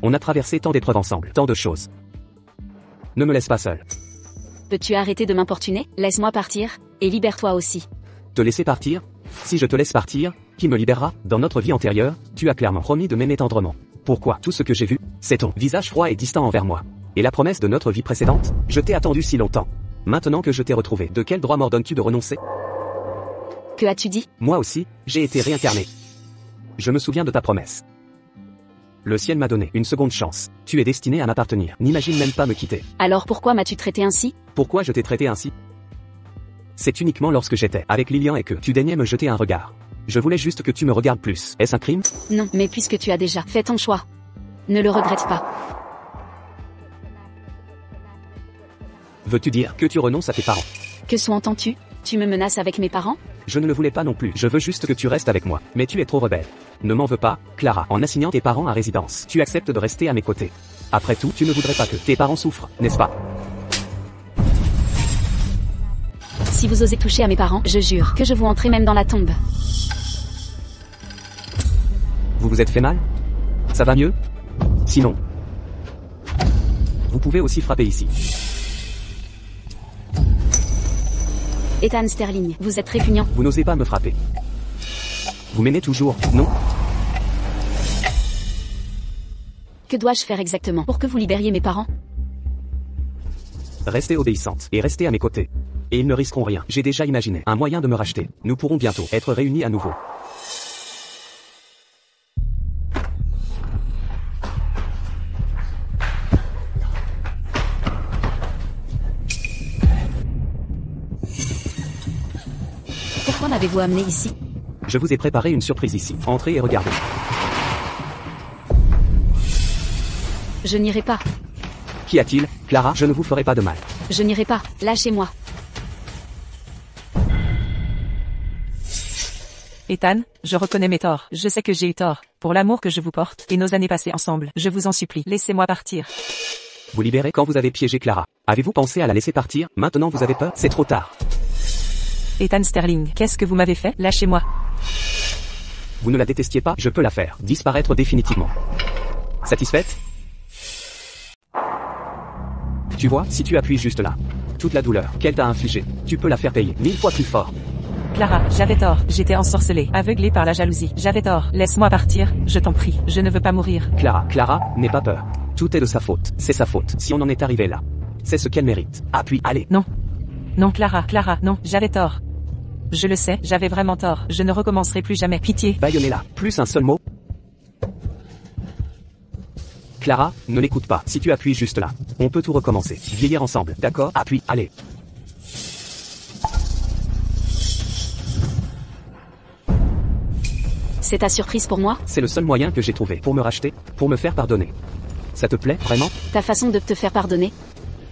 On a traversé tant d'épreuves ensemble, tant de choses. Ne me laisse pas seul. Peux-tu arrêter de m'importuner? Laisse-moi partir, et libère-toi aussi. Te laisser partir? Si je te laisse partir, qui me libérera? Dans notre vie antérieure, tu as clairement promis de m'aimer tendrement. Pourquoi? Tout ce que j'ai vu, c'est ton visage froid et distant envers moi. Et la promesse de notre vie précédente? Je t'ai attendu si longtemps. Maintenant que je t'ai retrouvé, de quel droit m'ordonnes-tu de renoncer? Que as-tu dit? Moi aussi, j'ai été réincarné. Je me souviens de ta promesse. Le ciel m'a donné une seconde chance. Tu es destiné à m'appartenir. N'imagine même pas me quitter. Alors pourquoi m'as-tu traité ainsi? Pourquoi je t'ai traité ainsi? C'est uniquement lorsque j'étais avec Lillian et que tu daignais me jeter un regard. Je voulais juste que tu me regardes plus. Est-ce un crime? Non, mais puisque tu as déjà fait ton choix, ne le regrette pas. Veux-tu dire que tu renonces à tes parents? Que sous-entends-tu? Tu me menaces avec mes parents? Je ne le voulais pas non plus. Je veux juste que tu restes avec moi. Mais tu es trop rebelle. Ne m'en veux pas, Clara. En assignant tes parents à résidence, tu acceptes de rester à mes côtés. Après tout, tu ne voudrais pas que tes parents souffrent, n'est-ce pas? Si vous osez toucher à mes parents, je jure que je vous entrerai même dans la tombe. Vous vous êtes fait mal? Ça va mieux? Sinon, vous pouvez aussi frapper ici. Ethan Sterling, vous êtes répugnant. Vous n'osez pas me frapper. Vous m'aimez toujours, non? Que dois-je faire exactement pour que vous libériez mes parents? Restez obéissante et restez à mes côtés. Et ils ne risqueront rien. J'ai déjà imaginé un moyen de me racheter. Nous pourrons bientôt être réunis à nouveau. Pourquoi m'avez-vous amené ici? Je vous ai préparé une surprise ici. Entrez et regardez. Je n'irai pas. Qu'y a-t-il? Clara, je ne vous ferai pas de mal. Je n'irai pas. Lâchez-moi. Ethan, je reconnais mes torts. Je sais que j'ai eu tort. Pour l'amour que je vous porte, et nos années passées ensemble, je vous en supplie, laissez-moi partir. Vous libérez quand vous avez piégé Clara. Avez-vous pensé à la laisser partir? Maintenant vous avez peur? C'est trop tard. Ethan Sterling, qu'est-ce que vous m'avez fait? Lâchez-moi. Vous ne la détestiez pas, je peux la faire disparaître définitivement. Satisfaite? Tu vois, si tu appuies juste là, toute la douleur qu'elle t'a infligée, tu peux la faire payer 1000 fois plus fort. Clara, j'avais tort. J'étais ensorcelée, aveuglée par la jalousie. J'avais tort. Laisse-moi partir, je t'en prie. Je ne veux pas mourir. Clara, n'aie pas peur. Tout est de sa faute. C'est sa faute. Si on en est arrivé là, c'est ce qu'elle mérite. Appuie, allez. Non. Non, Clara, non, j'avais tort. Je le sais, j'avais vraiment tort. Je ne recommencerai plus jamais. Pitié. Bâillonnez-la. Plus un seul mot. Clara, ne l'écoute pas. Si tu appuies juste là, on peut tout recommencer. Vieillir ensemble, d'accord? Appuie, allez. C'est ta surprise pour moi? C'est le seul moyen que j'ai trouvé pour me racheter, pour me faire pardonner. Ça te plaît, vraiment? Ta façon de te faire pardonner?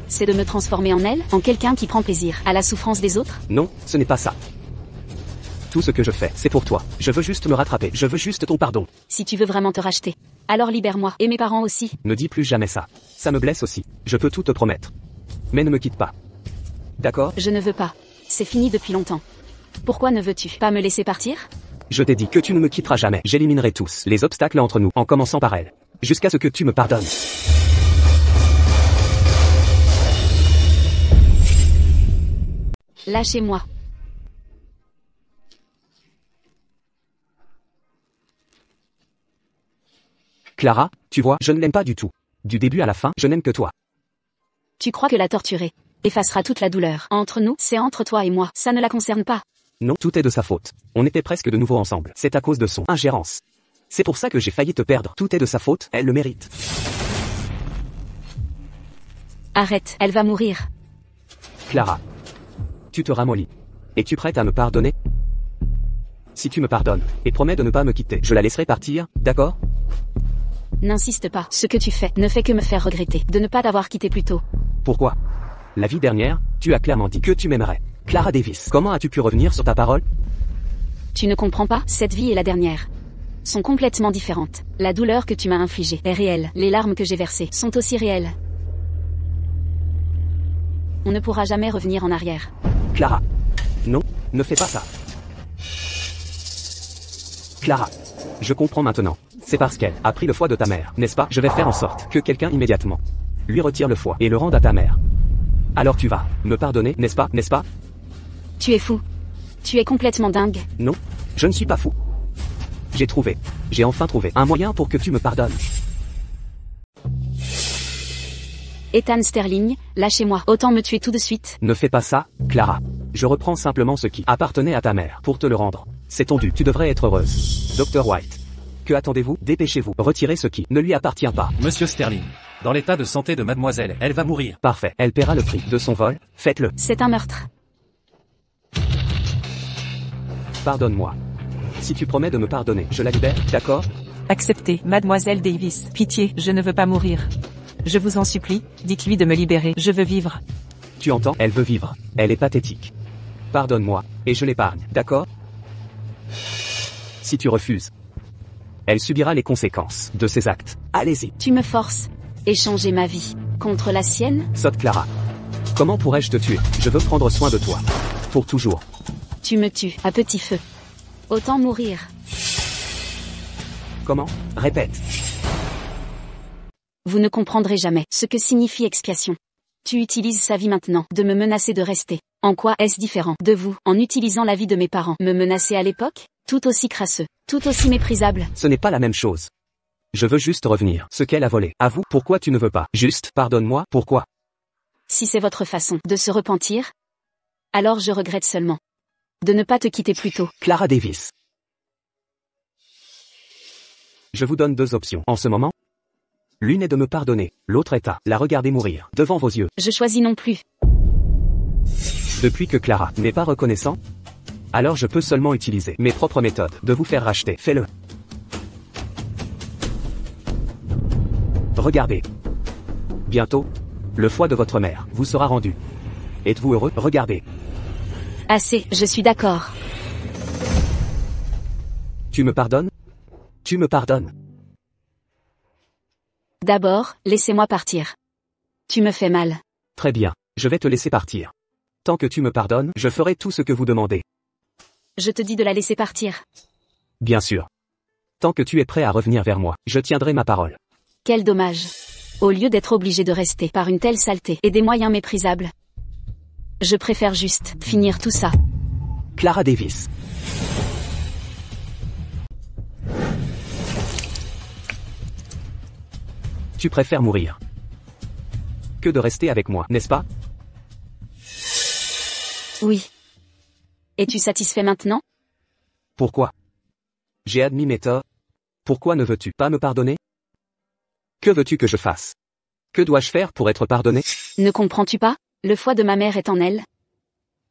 C'est de me transformer en elle, en quelqu'un qui prend plaisir à la souffrance des autres? Non, ce n'est pas ça. Tout ce que je fais, c'est pour toi. Je veux juste me rattraper. Je veux juste ton pardon. Si tu veux vraiment te racheter, alors libère-moi, et mes parents aussi. Ne dis plus jamais ça. Ça me blesse aussi. Je peux tout te promettre. Mais ne me quitte pas. D'accord? Je ne veux pas. C'est fini depuis longtemps. Pourquoi ne veux-tu pas me laisser partir? Je t'ai dit que tu ne me quitteras jamais. J'éliminerai tous les obstacles entre nous, en commençant par elle. Jusqu'à ce que tu me pardonnes. Lâchez-moi. Clara, tu vois, je ne l'aime pas du tout. Du début à la fin, je n'aime que toi. Tu crois que la torturer effacera toute la douleur? Entre nous, c'est entre toi et moi, ça ne la concerne pas. Non, tout est de sa faute. On était presque de nouveau ensemble. C'est à cause de son ingérence. C'est pour ça que j'ai failli te perdre. Tout est de sa faute, elle le mérite. Arrête, elle va mourir. Clara, tu te ramollis. Es-tu prête à me pardonner? Si tu me pardonnes, et promets de ne pas me quitter, je la laisserai partir, d'accord? N'insiste pas, ce que tu fais ne fait que me faire regretter de ne pas t'avoir quitté plus tôt. Pourquoi? La vie dernière, tu as clairement dit que tu m'aimerais. Clara Davis, comment as-tu pu revenir sur ta parole? Tu ne comprends pas, cette vie et la dernière sont complètement différentes. La douleur que tu m'as infligée est réelle, les larmes que j'ai versées sont aussi réelles. On ne pourra jamais revenir en arrière. Clara. Non, ne fais pas ça. Clara. Je comprends maintenant. C'est parce qu'elle a pris le foie de ta mère, n'est-ce pas? Je vais faire en sorte que quelqu'un immédiatement lui retire le foie et le rende à ta mère. Alors tu vas me pardonner, n'est-ce pas? N'est-ce pas? Tu es fou. Tu es complètement dingue. Non, je ne suis pas fou. J'ai enfin trouvé un moyen pour que tu me pardonnes. Ethan Sterling, lâchez-moi, autant me tuer tout de suite. Ne fais pas ça, Clara. Je reprends simplement ce qui appartenait à ta mère pour te le rendre. C'est ton dû, tu devrais être heureuse. Dr. White. Que attendez-vous? Dépêchez-vous, retirez ce qui ne lui appartient pas. Monsieur Sterling, dans l'état de santé de mademoiselle, elle va mourir. Parfait, elle paiera le prix de son vol, faites-le. C'est un meurtre. Pardonne-moi. Si tu promets de me pardonner, je la libère, d'accord? Acceptez, mademoiselle Davis. Pitié, je ne veux pas mourir. Je vous en supplie, dites-lui de me libérer. Je veux vivre. Tu entends? Elle veut vivre. Elle est pathétique. Pardonne-moi, et je l'épargne, d'accord? Si tu refuses, elle subira les conséquences de ses actes. Allez-y. Tu me forces. Échanger ma vie contre la sienne? Saute Clara. Comment pourrais-je te tuer? Je veux prendre soin de toi. Pour toujours. Tu me tues à petit feu. Autant mourir. Comment? Répète. Vous ne comprendrez jamais ce que signifie expiation. Tu utilises sa vie maintenant, de me menacer de rester. En quoi est-ce différent de vous, en utilisant la vie de mes parents? Me menacer à l'époque? Tout aussi crasseux, tout aussi méprisable. Ce n'est pas la même chose. Je veux juste revenir. Ce qu'elle a volé. À vous, pourquoi tu ne veux pas? Juste, pardonne-moi, pourquoi? Si c'est votre façon de se repentir, alors je regrette seulement de ne pas te quitter plus tôt. Clara Davis. Je vous donne deux options. En ce moment, l'une est de me pardonner, l'autre est à la regarder mourir, devant vos yeux. Je choisis non plus. Depuis que Clara n'est pas reconnaissant, alors je peux seulement utiliser mes propres méthodes de vous faire racheter. Fais-le. Regardez. Bientôt, le foie de votre mère vous sera rendu. Êtes-vous heureux? Regardez. Assez, je suis d'accord. Tu me pardonnes? Tu me pardonnes? D'abord, laissez-moi partir. Tu me fais mal. Très bien, je vais te laisser partir. Tant que tu me pardonnes, je ferai tout ce que vous demandez. Je te dis de la laisser partir. Bien sûr. Tant que tu es prêt à revenir vers moi, je tiendrai ma parole. Quel dommage. Au lieu d'être obligé de rester par une telle saleté et des moyens méprisables. Je préfère juste finir tout ça. Clara Davis. Tu préfères mourir que de rester avec moi, n'est-ce pas? Oui. Es-tu satisfait maintenant? Pourquoi? J'ai admis mes torts. Pourquoi ne veux-tu pas me pardonner? Que veux-tu que je fasse? Que dois-je faire pour être pardonné? Ne comprends-tu pas? Le foie de ma mère est en elle.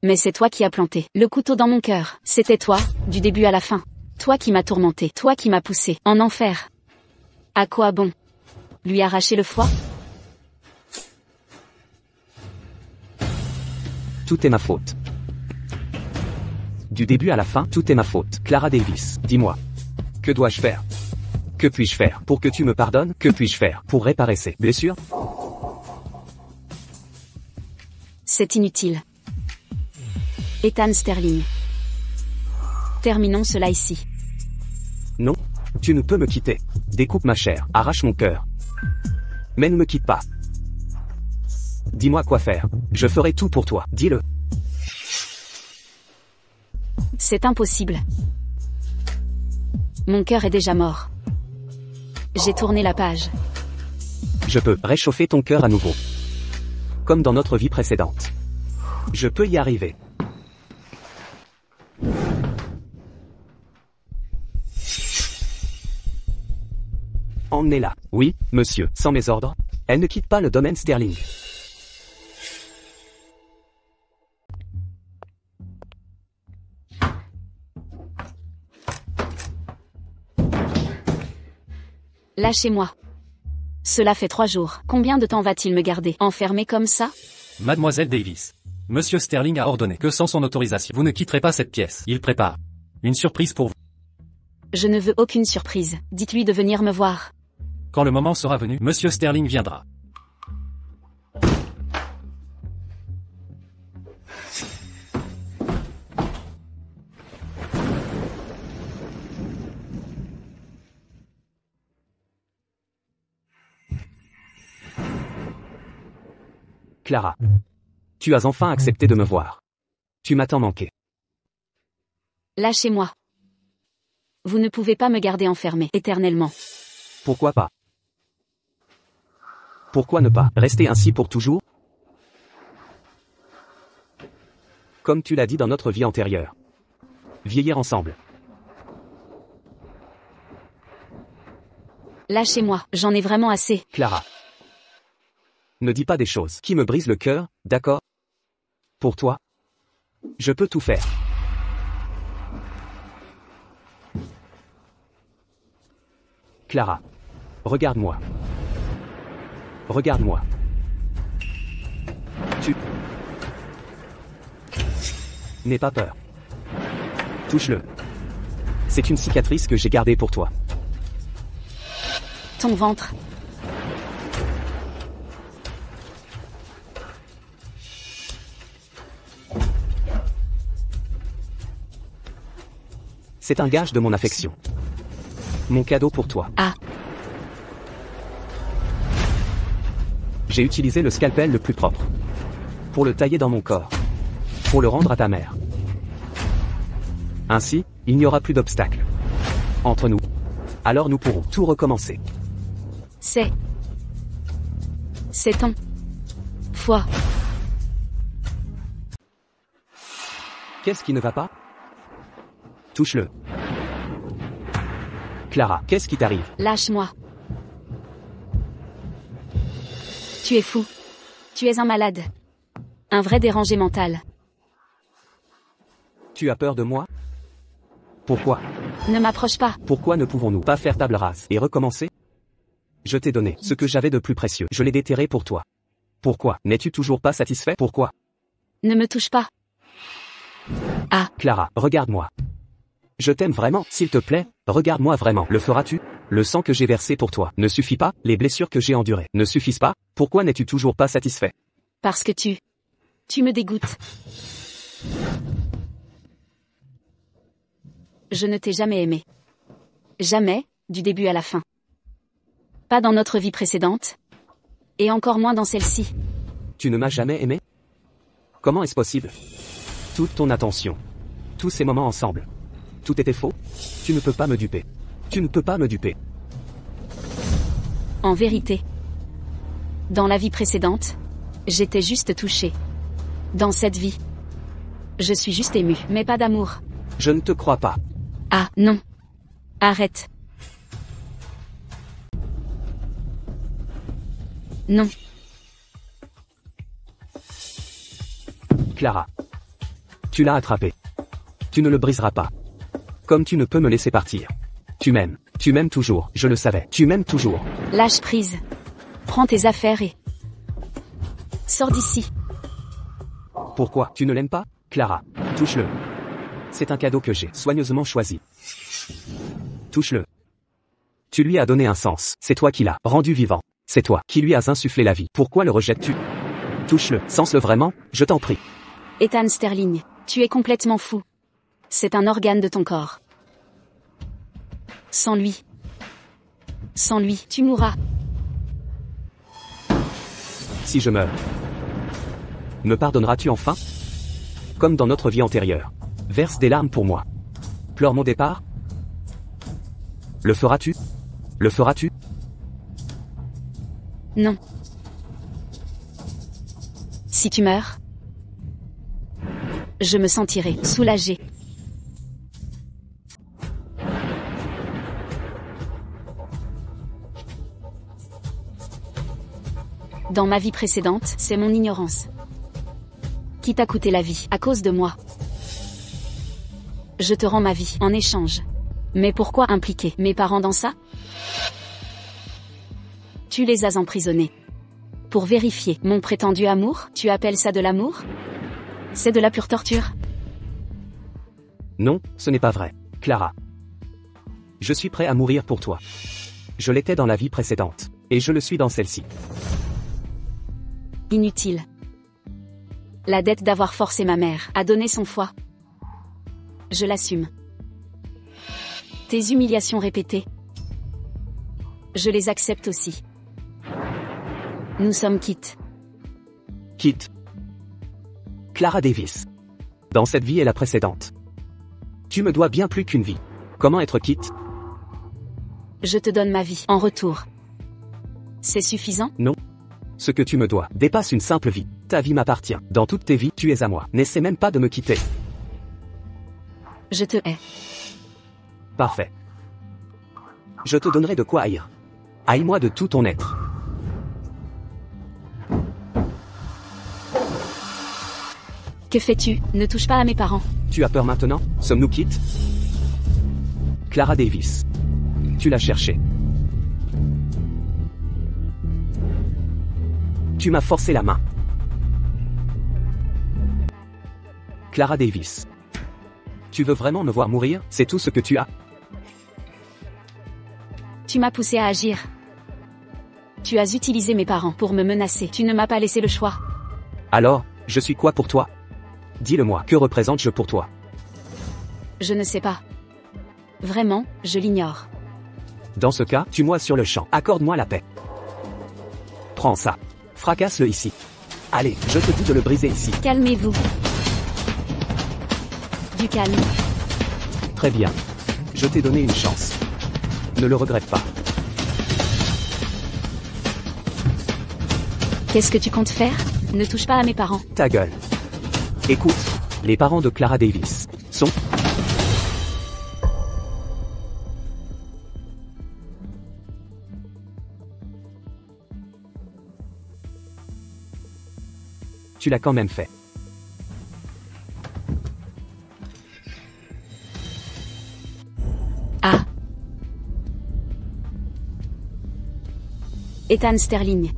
Mais c'est toi qui as planté le couteau dans mon cœur. C'était toi, du début à la fin. Toi qui m'as tourmenté. Toi qui m'as poussé en enfer. À quoi bon? Lui arracher le foie? Tout est ma faute. Du début à la fin, tout est ma faute. Clara Davis, dis-moi. Que dois-je faire? Que puis-je faire pour que tu me pardonnes? Que puis-je faire pour réparer ces blessures? C'est inutile. Ethan Sterling. Terminons cela ici. Non, tu ne peux me quitter. Découpe ma chair, arrache mon cœur. Mais ne me quitte pas. Dis-moi quoi faire. Je ferai tout pour toi. Dis-le. C'est impossible. Mon cœur est déjà mort. J'ai tourné la page. Je peux réchauffer ton cœur à nouveau. Comme dans notre vie précédente. Je peux y arriver. Emmenez-la. Oui, monsieur, sans mes ordres. Elle ne quitte pas le domaine Sterling. Lâchez-moi. Cela fait 3 jours. Combien de temps va-t-il me garder enfermé comme ça? Mademoiselle Davis. Monsieur Sterling a ordonné que sans son autorisation, vous ne quitterez pas cette pièce. Il prépare une surprise pour vous. Je ne veux aucune surprise. Dites-lui de venir me voir. Quand le moment sera venu, Monsieur Sterling viendra. Clara. Tu as enfin accepté de me voir. Tu m'as tant manqué. Lâchez-moi. Vous ne pouvez pas me garder enfermé éternellement. Pourquoi pas? Pourquoi ne pas rester ainsi pour toujours? Comme tu l'as dit dans notre vie antérieure. Vieillir ensemble. Lâchez-moi, j'en ai vraiment assez. Clara. Ne dis pas des choses qui me brisent le cœur, d'accord? Pour toi, je peux tout faire. Clara. Regarde-moi. Regarde-moi. Tu n'aie pas peur. Touche-le. C'est une cicatrice que j'ai gardée pour toi. Ton ventre. C'est un gage de mon affection. Mon cadeau pour toi. Ah. J'ai utilisé le scalpel le plus propre. Pour le tailler dans mon corps. Pour le rendre à ta mère. Ainsi, il n'y aura plus d'obstacles. Entre nous. Alors nous pourrons tout recommencer. C'est ton foie. Qu'est-ce qui ne va pas? Touche-le. Clara, qu'est-ce qui t'arrive? Lâche-moi. Tu es fou. Tu es un malade. Un vrai dérangé mental. Tu as peur de moi? Pourquoi? Ne m'approche pas. Pourquoi ne pouvons-nous pas faire table rase et recommencer? Je t'ai donné ce que j'avais de plus précieux. Je l'ai déterré pour toi. Pourquoi? N'es-tu toujours pas satisfait? Pourquoi? Ne me touche pas. Ah. Clara, regarde-moi. Je t'aime vraiment, s'il te plaît, regarde-moi vraiment. Le feras-tu? Le sang que j'ai versé pour toi ne suffit pas? Les blessures que j'ai endurées ne suffisent pas? Pourquoi n'es-tu toujours pas satisfait? Parce que tu me dégoûtes. Je ne t'ai jamais aimé. Jamais, du début à la fin. Pas dans notre vie précédente. Et encore moins dans celle-ci. Tu ne m'as jamais aimé? Comment est-ce possible? Toute ton attention. Tous ces moments ensemble. Tout était faux? Tu ne peux pas me duper. Tu ne peux pas me duper. En vérité. Dans la vie précédente, j'étais juste touchée. Dans cette vie, je suis juste émue, mais pas d'amour. Je ne te crois pas. Ah, non. Arrête. Non. Clara. Tu l'as attrapé. Tu ne le briseras pas. Comme tu ne peux me laisser partir. Tu m'aimes. Tu m'aimes toujours, je le savais. Tu m'aimes toujours. Lâche prise. Prends tes affaires et... Sors d'ici. Pourquoi? Tu ne l'aimes pas? Clara. Touche-le. C'est un cadeau que j'ai soigneusement choisi. Touche-le. Tu lui as donné un sens. C'est toi qui l'as rendu vivant. C'est toi qui lui as insufflé la vie. Pourquoi le rejettes-tu? Touche-le. Sens-le vraiment, je t'en prie. Ethan Sterling, tu es complètement fou. C'est un organe de ton corps. Sans lui, tu mourras. Si je meurs, me pardonneras-tu enfin? Comme dans notre vie antérieure. Verse des larmes pour moi. Pleure mon départ? Le feras-tu? Le feras-tu? Non. Si tu meurs, je me sentirai soulagée. Dans ma vie précédente, c'est mon ignorance qui t'a coûté la vie à cause de moi. Je te rends ma vie en échange. Mais pourquoi impliquer mes parents dans ça? Tu les as emprisonnés. Pour vérifier mon prétendu amour, tu appelles ça de l'amour? C'est de la pure torture. Non, ce n'est pas vrai, Clara. Je suis prêt à mourir pour toi. Je l'étais dans la vie précédente. Et je le suis dans celle-ci. Inutile. La dette d'avoir forcé ma mère à donner son foie. Je l'assume. Tes humiliations répétées. Je les accepte aussi. Nous sommes quittes. Quitte. Clara Davis. Dans cette vie et la précédente. Tu me dois bien plus qu'une vie. Comment être quitte? Je te donne ma vie en retour. C'est suffisant? Non. Ce que tu me dois dépasse une simple vie. Ta vie m'appartient. Dans toutes tes vies, tu es à moi. N'essaie même pas de me quitter. Je te hais. Parfait. Je te donnerai de quoi haïr. Haïs-moi de tout ton être. Que fais-tu? Ne touche pas à mes parents. Tu as peur maintenant? Sommes-nous quittes? Clara Davis. Tu l'as cherché. Tu m'as forcé la main. Clara Davis. Tu veux vraiment me voir mourir? C'est tout ce que tu as? Tu m'as poussé à agir. Tu as utilisé mes parents pour me menacer. Tu ne m'as pas laissé le choix. Alors, je suis quoi pour toi? Dis-le-moi, que représente-je pour toi? Je ne sais pas. Vraiment, je l'ignore. Dans ce cas, tue-moi sur le champ. Accorde-moi la paix. Prends ça. Fracasse-le ici. Allez, je te dis de le briser ici. Calmez-vous. Du calme. Très bien. Je t'ai donné une chance. Ne le regrette pas. Qu'est-ce que tu comptes faire? Ne touche pas à mes parents. Ta gueule. Écoute, les parents de Clara Davis sont... Tu l'as quand même fait. Ah. Ethan Sterling.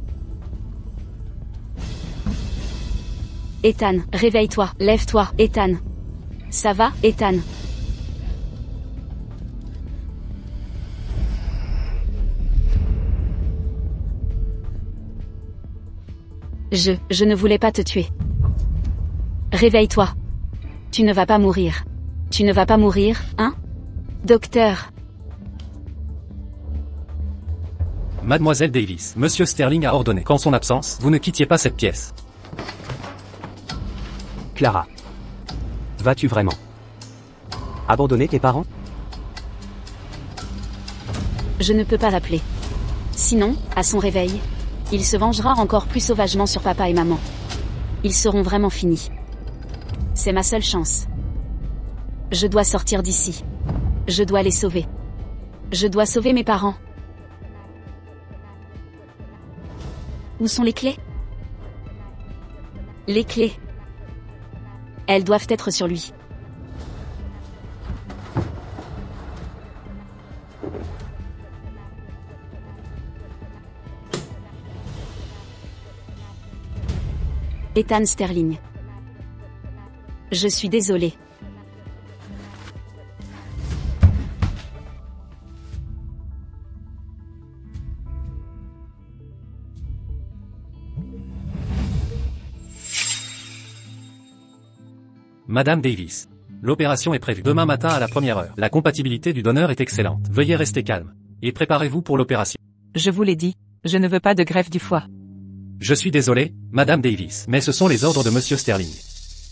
Ethan, réveille-toi, lève-toi, Ethan. Ça va, Ethan? Je ne voulais pas te tuer. Réveille-toi. Tu ne vas pas mourir. Tu ne vas pas mourir, hein? Docteur. Mademoiselle Davis, Monsieur Sterling a ordonné qu'en son absence, vous ne quittiez pas cette pièce. Clara. Vas-tu vraiment abandonner tes parents? Je ne peux pas l'appeler. Sinon, à son réveil, il se vengera encore plus sauvagement sur papa et maman. Ils seront vraiment finis. C'est ma seule chance. Je dois sortir d'ici. Je dois les sauver. Je dois sauver mes parents. Où sont les clés? Les clés. Elles doivent être sur lui. Ethan Sterling. Je suis désolé. Madame Davis. L'opération est prévue demain matin à la première heure. La compatibilité du donneur est excellente. Veuillez rester calme. Et préparez-vous pour l'opération. Je vous l'ai dit, je ne veux pas de greffe du foie. Je suis désolé, Madame Davis, mais ce sont les ordres de Monsieur Sterling.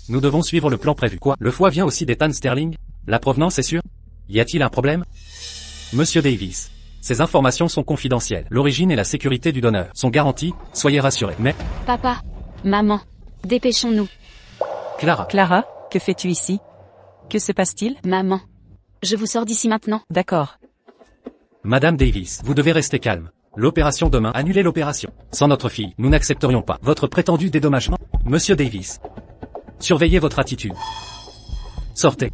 Nous devons suivre le plan prévu. Quoi? Le foie vient aussi d'Ethan Sterling? La provenance est sûre? Y a-t-il un problème? Monsieur Davis. Ces informations sont confidentielles. L'origine et la sécurité du donneur sont garanties, soyez rassurés. Mais... Papa, maman, dépêchons-nous. Clara. Clara, que fais-tu ici? Que se passe-t-il? Maman, je vous sors d'ici maintenant. D'accord. Madame Davis, vous devez rester calme. L'opération demain, annulez l'opération. Sans notre fille, nous n'accepterions pas votre prétendu dédommagement. Monsieur Davis. Surveillez votre attitude. Sortez.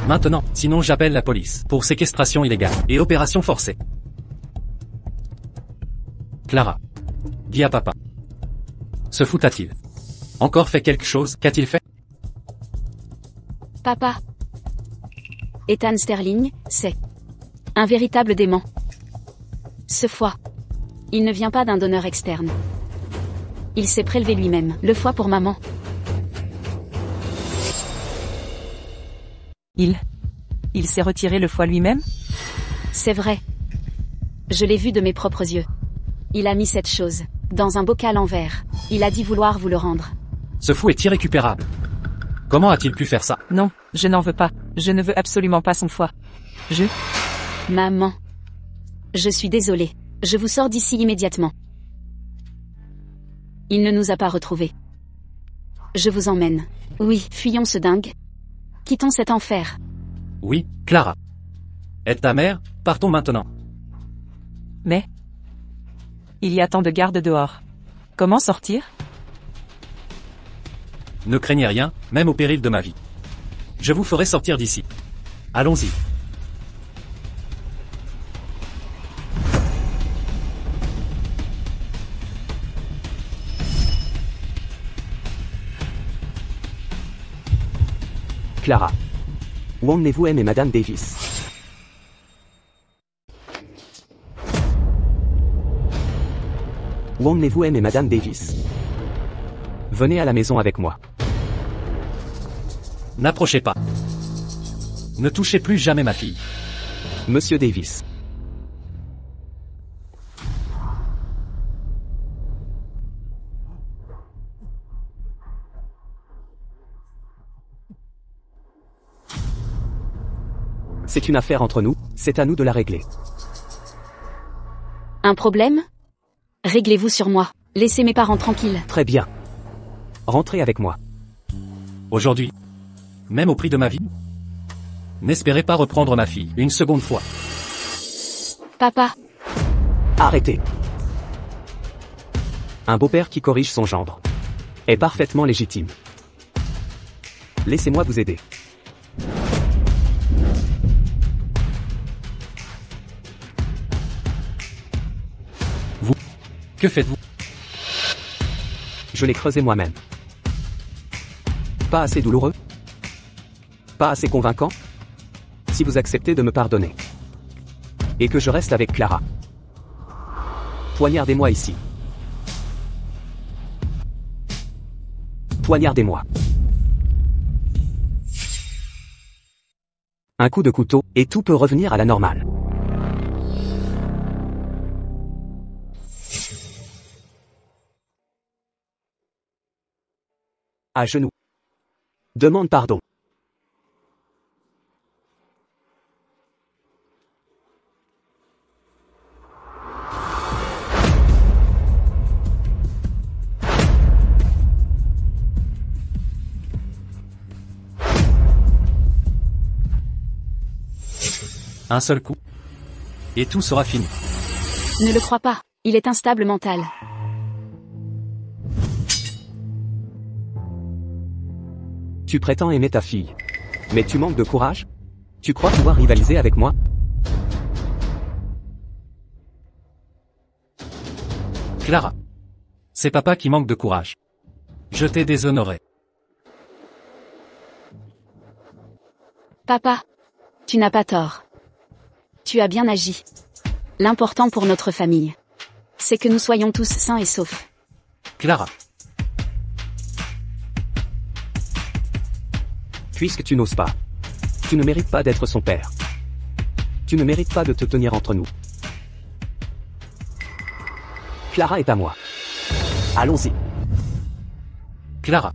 Maintenant, sinon j'appelle la police pour séquestration illégale et opération forcée. Clara. Dis à papa. Se fout-a-t-il? Encore fait quelque chose? Qu'a-t-il fait? Papa. Ethan Sterling, c'est un véritable dément. Ce foie. Il ne vient pas d'un donneur externe. Il s'est prélevé lui-même, le foie pour maman. Il s'est retiré le foie lui-même? C'est vrai. Je l'ai vu de mes propres yeux. Il a mis cette chose dans un bocal en verre. Il a dit vouloir vous le rendre. Ce fou est irrécupérable. Comment a-t-il pu faire ça? Non, je n'en veux pas. Je ne veux absolument pas son foie. Maman. Je suis désolée. Je vous sors d'ici immédiatement. Il ne nous a pas retrouvés. Je vous emmène. Oui, fuyons ce dingue. Quittons cet enfer. Oui, Clara. Aide ta mère, partons maintenant. Mais il y a tant de gardes dehors. Comment sortir? Ne craignez rien, même au péril de ma vie. Je vous ferai sortir d'ici. Allons-y. Clara. Où emmenez-vous M et Madame Davis? Où emmenez-vous M et Madame Davis? Venez à la maison avec moi. N'approchez pas. Ne touchez plus jamais ma fille. Monsieur Davis. C'est une affaire entre nous, c'est à nous de la régler. Un problème? Réglez-vous sur moi. Laissez mes parents tranquilles. Très bien. Rentrez avec moi. Aujourd'hui. Même au prix de ma vie? N'espérez pas reprendre ma fille une seconde fois. Papa. Arrêtez. Un beau-père qui corrige son gendre est parfaitement légitime. Laissez-moi vous aider. Que faites-vous? Je l'ai creusé moi-même. Pas assez douloureux? Pas assez convaincant? Si vous acceptez de me pardonner. Et que je reste avec Clara. Poignardez-moi ici. Poignardez-moi. Un coup de couteau, et tout peut revenir à la normale. À genoux. Demande pardon. Un seul coup. Et tout sera fini. Ne le crois pas, il est instable mental. Tu prétends aimer ta fille. Mais tu manques de courage? Tu crois pouvoir rivaliser avec moi? Clara. C'est papa qui manque de courage. Je t'ai déshonoré. Papa. Tu n'as pas tort. Tu as bien agi. L'important pour notre famille, c'est que nous soyons tous sains et saufs. Clara. Puisque tu n'oses pas. Tu ne mérites pas d'être son père. Tu ne mérites pas de te tenir entre nous. Clara est à moi. Allons-y. Clara.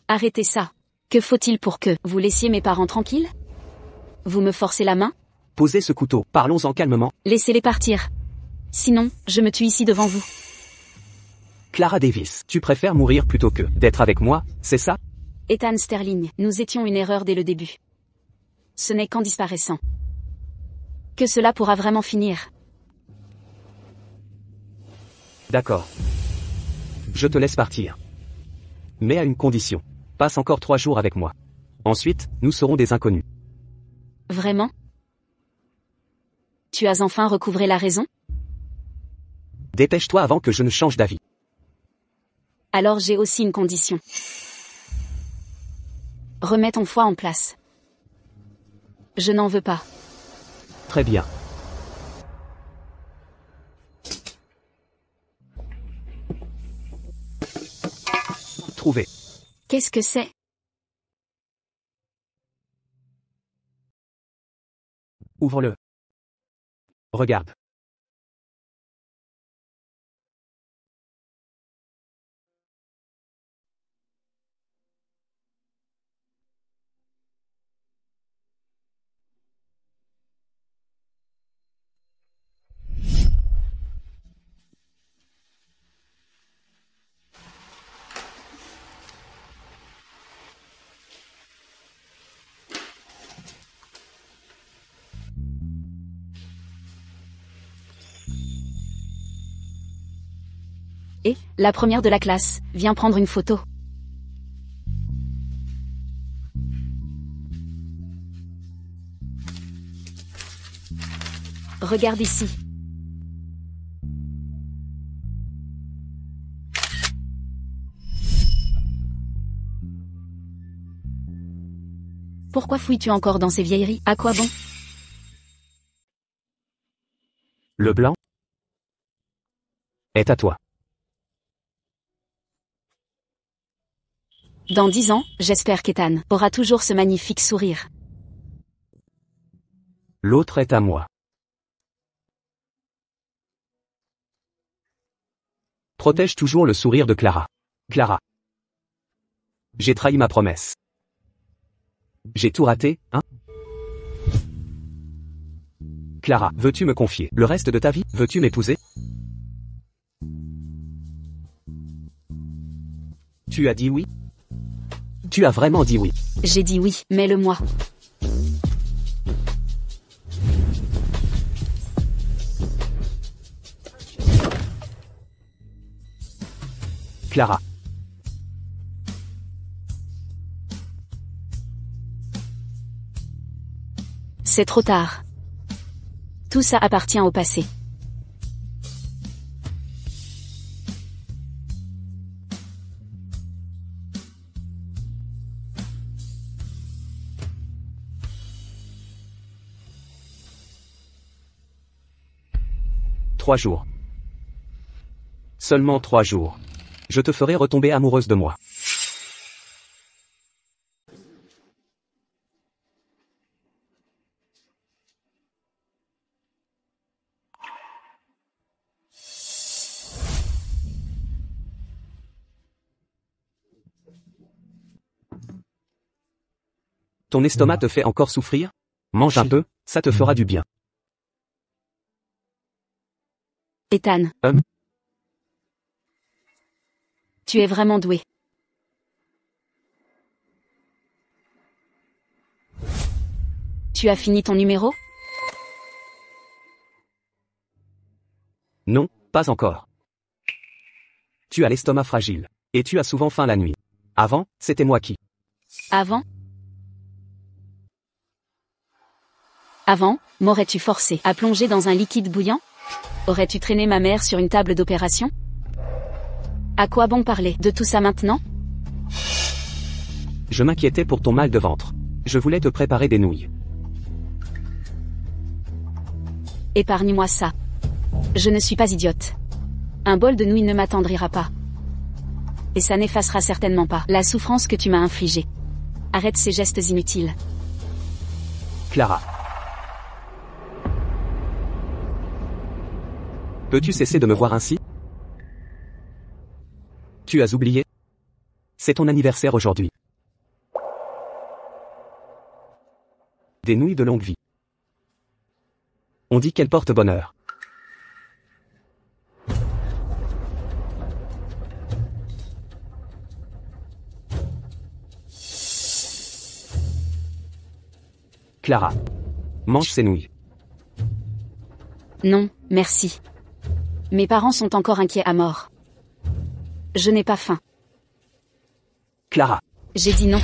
Arrêtez ça. Que faut-il pour que vous laissiez mes parents tranquilles? Vous me forcez la main? Posez ce couteau, parlons-en calmement. Laissez-les partir. Sinon, je me tue ici devant vous. Clara Davis, tu préfères mourir plutôt que d'être avec moi, c'est ça? Ethan Sterling, nous étions une erreur dès le début. Ce n'est qu'en disparaissant que cela pourra vraiment finir. D'accord. Je te laisse partir. Mais à une condition. Passe encore 3 jours avec moi. Ensuite, nous serons des inconnus. Vraiment? Tu as enfin recouvré la raison? Dépêche-toi avant que je ne change d'avis. Alors j'ai aussi une condition. Remets ton foie en place. Je n'en veux pas. Très bien. Trouvé. Qu'est-ce que c'est? Ouvre-le. Regarde. Et, la première de la classe, viens prendre une photo. Regarde ici. Pourquoi fouilles-tu encore dans ces vieilleries? À quoi bon? Le blanc est à toi. Dans 10 ans, j'espère qu'Ethan aura toujours ce magnifique sourire. L'autre est à moi. Protège toujours le sourire de Clara. Clara. J'ai trahi ma promesse. J'ai tout raté, hein? Clara, veux-tu me confier le reste de ta vie? Veux-tu m'épouser? Tu as dit oui? Tu as vraiment dit oui. J'ai dit oui, mets-le-moi. Clara. C'est trop tard. Tout ça appartient au passé. Trois jours. Seulement 3 jours. Je te ferai retomber amoureuse de moi. Ton estomac te fait encore souffrir? Mange un peu, ça te fera du bien. Ethan. Tu es vraiment doué. Tu as fini ton numéro? Non, pas encore. Tu as l'estomac fragile. Et tu as souvent faim la nuit. Avant, c'était moi qui. Avant, m'aurais-tu forcé à plonger dans un liquide bouillant? Aurais-tu traîné ma mère sur une table d'opération? À quoi bon parler de tout ça maintenant? Je m'inquiétais pour ton mal de ventre. Je voulais te préparer des nouilles. Épargne-moi ça. Je ne suis pas idiote. Un bol de nouilles ne m'attendrira pas. Et ça n'effacera certainement pas la souffrance que tu m'as infligée. Arrête ces gestes inutiles. Clara. Peux-tu cesser de me voir ainsi? Tu as oublié? C'est ton anniversaire aujourd'hui. Des nouilles de longue vie. On dit qu'elles portent bonheur. Clara. Mange ces nouilles. Non, merci. Mes parents sont encore inquiets à mort. Je n'ai pas faim. Clara. J'ai dit non.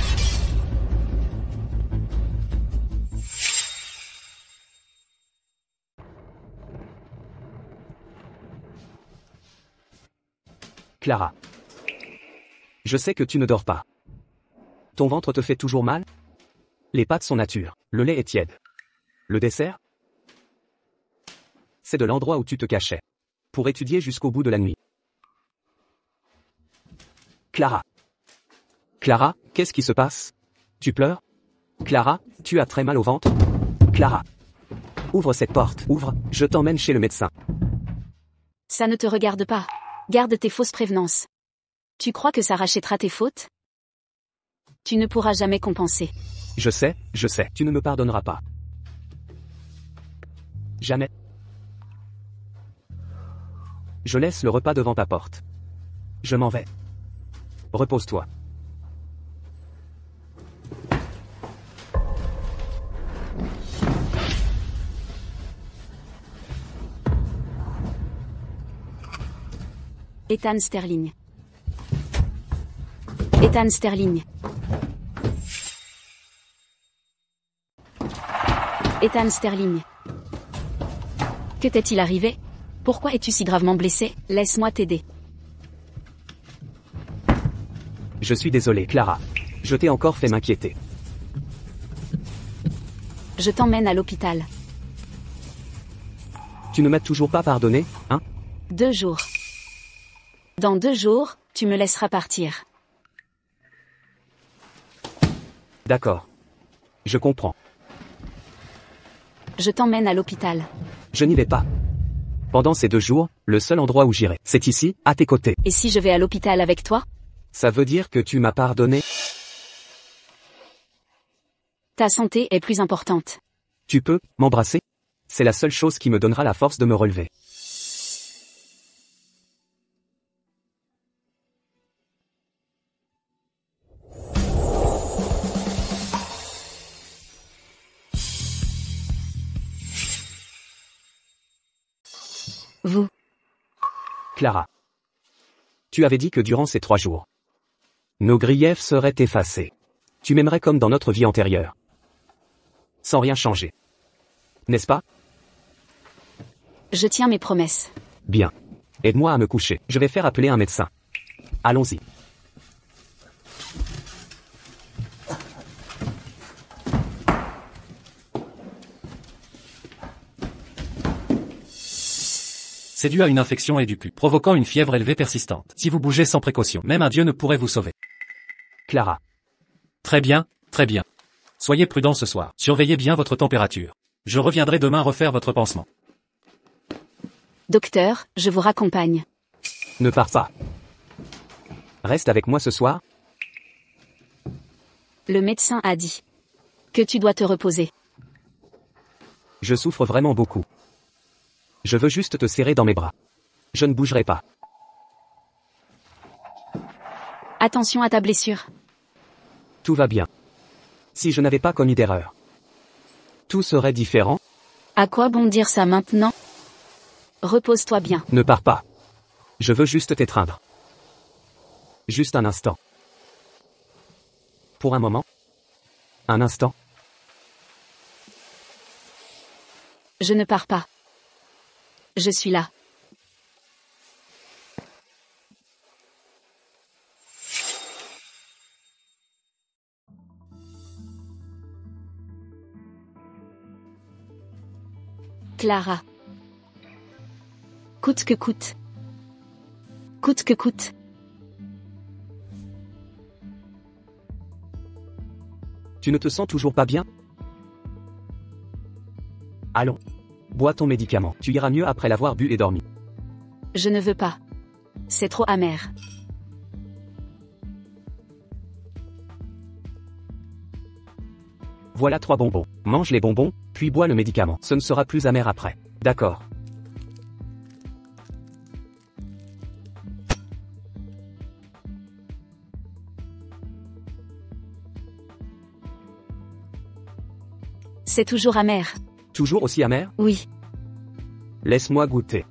Clara. Je sais que tu ne dors pas. Ton ventre te fait toujours mal? Les pâtes sont nature, le lait est tiède. Le dessert? C'est de l'endroit où tu te cachais. Pour étudier jusqu'au bout de la nuit. Clara. Clara, qu'est-ce qui se passe? Tu pleures? Clara, tu as très mal au ventre? Clara. Ouvre cette porte, ouvre, je t'emmène chez le médecin. Ça ne te regarde pas. Garde tes fausses prévenances. Tu crois que ça rachètera tes fautes? Tu ne pourras jamais compenser. Je sais, tu ne me pardonneras pas. Jamais. Je laisse le repas devant ta porte. Je m'en vais. Repose-toi. Ethan Sterling. Ethan Sterling. Ethan Sterling. Que t'est-il arrivé? Pourquoi es-tu si gravement blessé? Laisse-moi t'aider. Je suis désolé, Clara. Je t'ai encore fait m'inquiéter. Je t'emmène à l'hôpital. Tu ne m'as toujours pas pardonné, hein? 2 jours. Dans 2 jours, tu me laisseras partir. D'accord. Je comprends. Je t'emmène à l'hôpital. Je n'y vais pas. Pendant ces 2 jours, le seul endroit où j'irai, c'est ici, à tes côtés. Et si je vais à l'hôpital avec toi? Ça veut dire que tu m'as pardonné? Ta santé est plus importante. Tu peux m'embrasser? C'est la seule chose qui me donnera la force de me relever. Vous. Clara. Tu avais dit que durant ces 3 jours, nos griefs seraient effacés. Tu m'aimerais comme dans notre vie antérieure. Sans rien changer. N'est-ce pas? Je tiens mes promesses. Bien. Aide-moi à me coucher. Je vais faire appeler un médecin. Allons-y. C'est dû à une infection et du cul, provoquant une fièvre élevée persistante. Si vous bougez sans précaution, même un dieu ne pourrait vous sauver. Clara. Très bien, très bien. Soyez prudent ce soir. Surveillez bien votre température. Je reviendrai demain refaire votre pansement. Docteur, je vous raccompagne. Ne pars pas. Reste avec moi ce soir. Le médecin a dit que tu dois te reposer. Je souffre vraiment beaucoup. Je veux juste te serrer dans mes bras. Je ne bougerai pas. Attention à ta blessure. Tout va bien. Si je n'avais pas commis d'erreur, tout serait différent. À quoi bon dire ça maintenant? Repose-toi bien. Ne pars pas. Je veux juste t'étreindre. Juste un instant. Pour un moment. Un instant. Je ne pars pas. Je suis là. Clara. Coûte que coûte. Coûte que coûte. Tu ne te sens toujours pas bien? Allons. Bois ton médicament. Tu iras mieux après l'avoir bu et dormi. Je ne veux pas. C'est trop amer. Voilà 3 bonbons. Mange les bonbons, puis bois le médicament. Ce ne sera plus amer après. D'accord. C'est toujours amer. Toujours aussi amer? Oui. Laisse-moi goûter.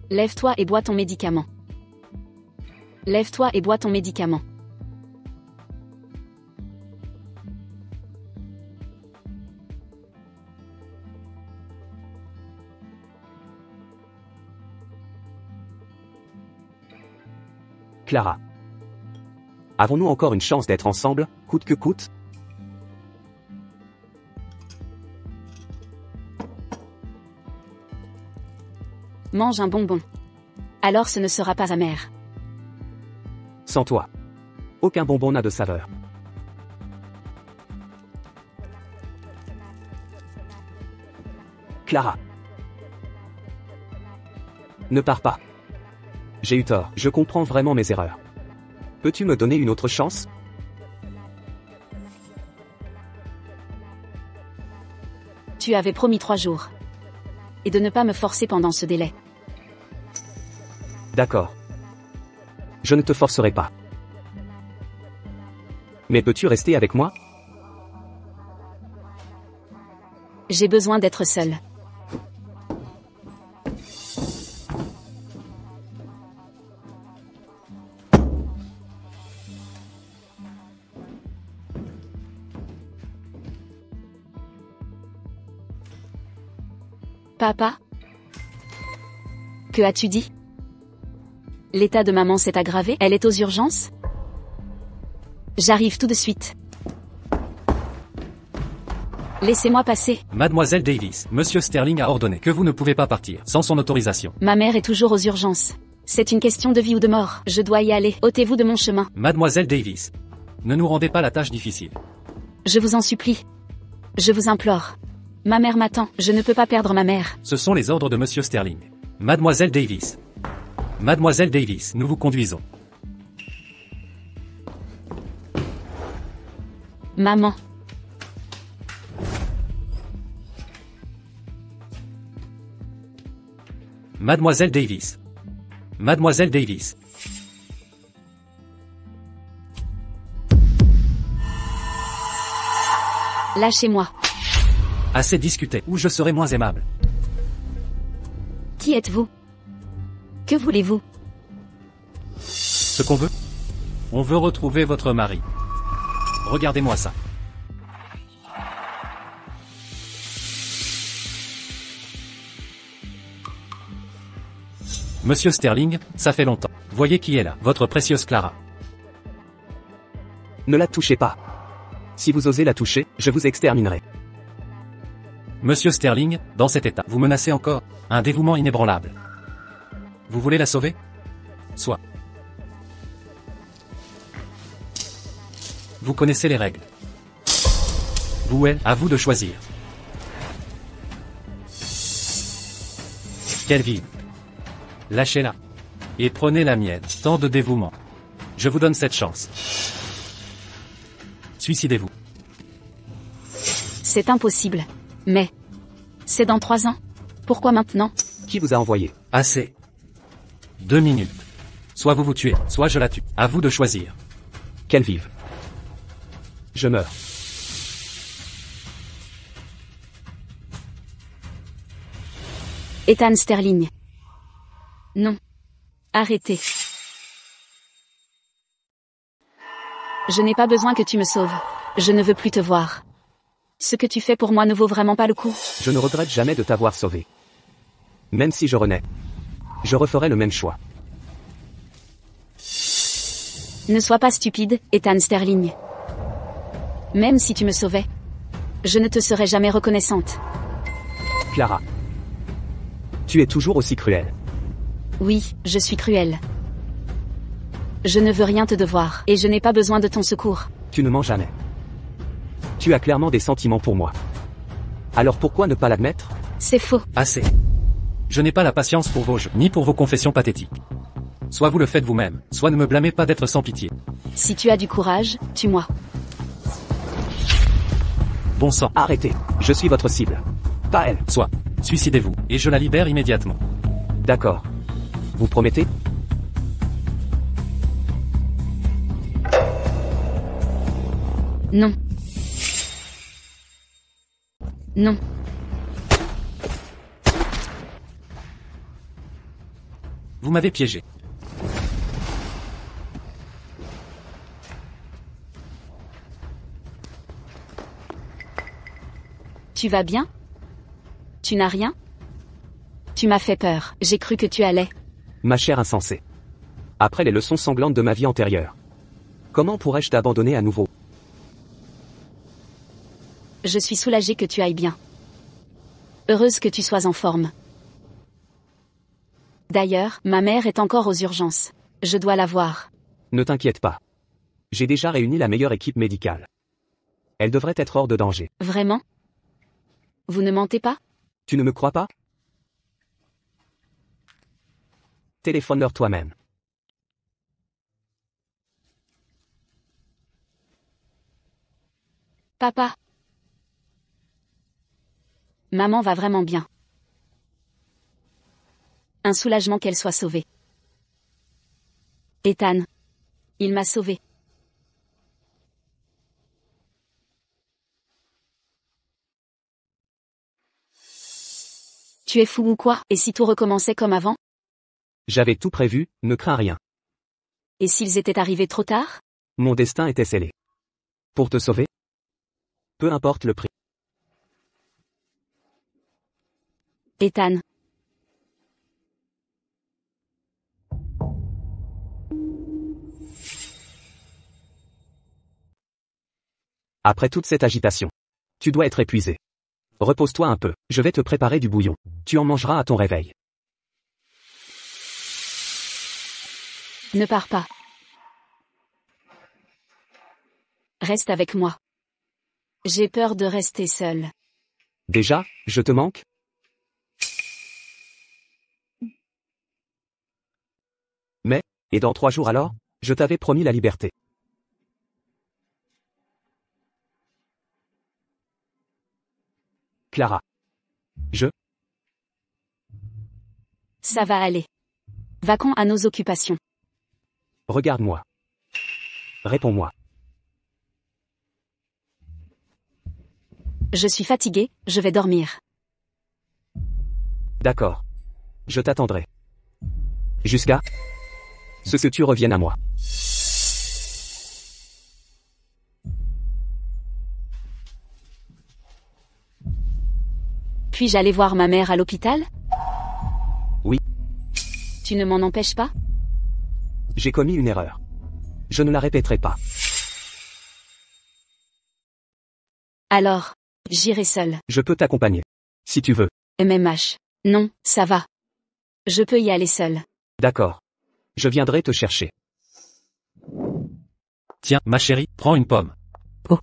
Lève-toi et bois ton médicament. Lève-toi et bois ton médicament. Clara. Avons-nous encore une chance d'être ensemble, coûte que coûte? Mange un bonbon. Alors ce ne sera pas amer. Sans toi. Aucun bonbon n'a de saveur. Clara. Ne pars pas. J'ai eu tort, je comprends vraiment mes erreurs. Peux-tu me donner une autre chance? Tu avais promis 3 jours. Et de ne pas me forcer pendant ce délai. D'accord. Je ne te forcerai pas. Mais peux-tu rester avec moi? J'ai besoin d'être seule. Papa? Que as-tu dit? L'état de maman s'est aggravé, elle est aux urgences? J'arrive tout de suite. Laissez-moi passer. Mademoiselle Davis, Monsieur Sterling a ordonné que vous ne pouvez pas partir sans son autorisation. Ma mère est toujours aux urgences. C'est une question de vie ou de mort. Je dois y aller. Ôtez-vous de mon chemin. Mademoiselle Davis, ne nous rendez pas la tâche difficile. Je vous en supplie. Je vous implore. Ma mère m'attend. Je ne peux pas perdre ma mère. Ce sont les ordres de Monsieur Sterling. Mademoiselle Davis. Mademoiselle Davis, nous vous conduisons. Maman. Mademoiselle Davis. Mademoiselle Davis. Lâchez-moi. Assez discuté, ou je serai moins aimable. Qui êtes-vous? Que voulez-vous? Ce qu'on veut? On veut retrouver votre mari. Regardez-moi ça. Monsieur Sterling, ça fait longtemps. Voyez qui est là, votre précieuse Clara. Ne la touchez pas. Si vous osez la toucher, je vous exterminerai. Monsieur Sterling, dans cet état, vous menacez encore un dévouement inébranlable. Vous voulez la sauver? Soit. Vous connaissez les règles. Vous, elle, à vous de choisir. Qu'elle vive. Lâchez-la. Et prenez la mienne. Tant de dévouement. Je vous donne cette chance. Suicidez-vous. C'est impossible. Mais... c'est dans 3 ans. Pourquoi maintenant? Qui vous a envoyé? Assez. 2 minutes. Soit vous vous tuez, soit je la tue. À vous de choisir. Qu'elle vive. Je meurs. Ethan Sterling. Non. Arrêtez. Je n'ai pas besoin que tu me sauves. Je ne veux plus te voir. Ce que tu fais pour moi ne vaut vraiment pas le coup. Je ne regrette jamais de t'avoir sauvé. Même si je renais, je referai le même choix. Ne sois pas stupide, Ethan Sterling. Même si tu me sauvais, je ne te serais jamais reconnaissante. Clara. Tu es toujours aussi cruelle. Oui, je suis cruelle. Je ne veux rien te devoir, et je n'ai pas besoin de ton secours. Tu ne mens jamais. Tu as clairement des sentiments pour moi. Alors pourquoi ne pas l'admettre? C'est faux. Assez. Je n'ai pas la patience pour vos jeux, ni pour vos confessions pathétiques. Soit vous le faites vous-même, soit ne me blâmez pas d'être sans pitié. Si tu as du courage, tue-moi. Bon sang. Arrêtez. Je suis votre cible. Pas elle. Soit. Suicidez-vous, et je la libère immédiatement. D'accord. Vous promettez? Non. Non. Vous m'avez piégé. Tu vas bien? Tu n'as rien? Tu m'as fait peur, j'ai cru que tu allais. Ma chère insensée. Après les leçons sanglantes de ma vie antérieure. Comment pourrais-je t'abandonner à nouveau? Je suis soulagée que tu ailles bien. Heureuse que tu sois en forme. D'ailleurs, ma mère est encore aux urgences. Je dois la voir. Ne t'inquiète pas. J'ai déjà réuni la meilleure équipe médicale. Elle devrait être hors de danger. Vraiment? Vous ne mentez pas? Tu ne me crois pas? Téléphone-leur toi-même. Papa. Maman va vraiment bien. Un soulagement qu'elle soit sauvée. Ethan. Il m'a sauvée. Tu es fou ou quoi? Et si tout recommençait comme avant? J'avais tout prévu, ne crains rien. Et s'ils étaient arrivés trop tard? Mon destin était scellé. Pour te sauver? Peu importe le prix. Ethan. Après toute cette agitation, tu dois être épuisé. Repose-toi un peu, je vais te préparer du bouillon. Tu en mangeras à ton réveil. Ne pars pas. Reste avec moi. J'ai peur de rester seule. Déjà, je te manque? Mais, et dans 3 jours alors? Je t'avais promis la liberté. Clara. Ça va aller. Vaquons à nos occupations. Regarde-moi. Réponds-moi. Je suis fatiguée, je vais dormir. D'accord. Je t'attendrai. Jusqu'à ce que tu reviennes à moi. Puis-je aller voir ma mère à l'hôpital? Oui. Tu ne m'en empêches pas? J'ai commis une erreur. Je ne la répéterai pas. Alors, j'irai seule. Je peux t'accompagner. Si tu veux. MMH. Non, ça va. Je peux y aller seule. D'accord. Je viendrai te chercher. Tiens, ma chérie, prends une pomme. Oh.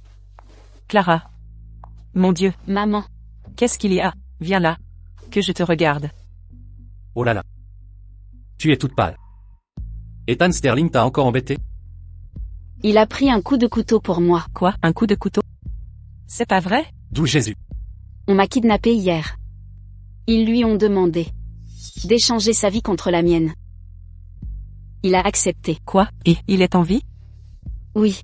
Clara. Mon Dieu, Maman. qu'est-ce qu'il y a? Viens là. Que je te regarde. Oh là là. Tu es toute pâle. Ethan Sterling t'a encore embêté? Il a pris un coup de couteau pour moi. Quoi? Un coup de couteau? C'est pas vrai? D'où Jésus? On m'a kidnappé hier. Ils lui ont demandé d'échanger sa vie contre la mienne. Il a accepté. Quoi? Et il est en vie? Oui.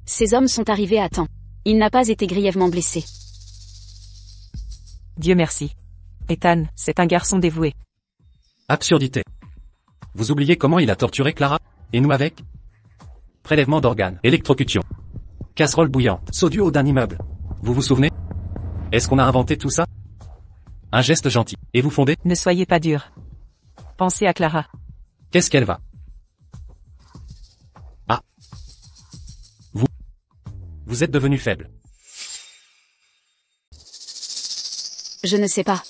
Ces hommes sont arrivés à temps. Il n'a pas été grièvement blessé. Dieu merci. Ethan, c'est un garçon dévoué. Absurdité. Vous oubliez comment il a torturé Clara? Et nous avec? Prélèvement d'organes, électrocution, casserole bouillante, saut du haut d'un immeuble. Vous vous souvenez? Est-ce qu'on a inventé tout ça? Un geste gentil. Et vous fondez? Ne soyez pas dur. Pensez à Clara. Qu'est-ce qu'elle va? Ah. Vous êtes devenu faible. Je ne sais pas.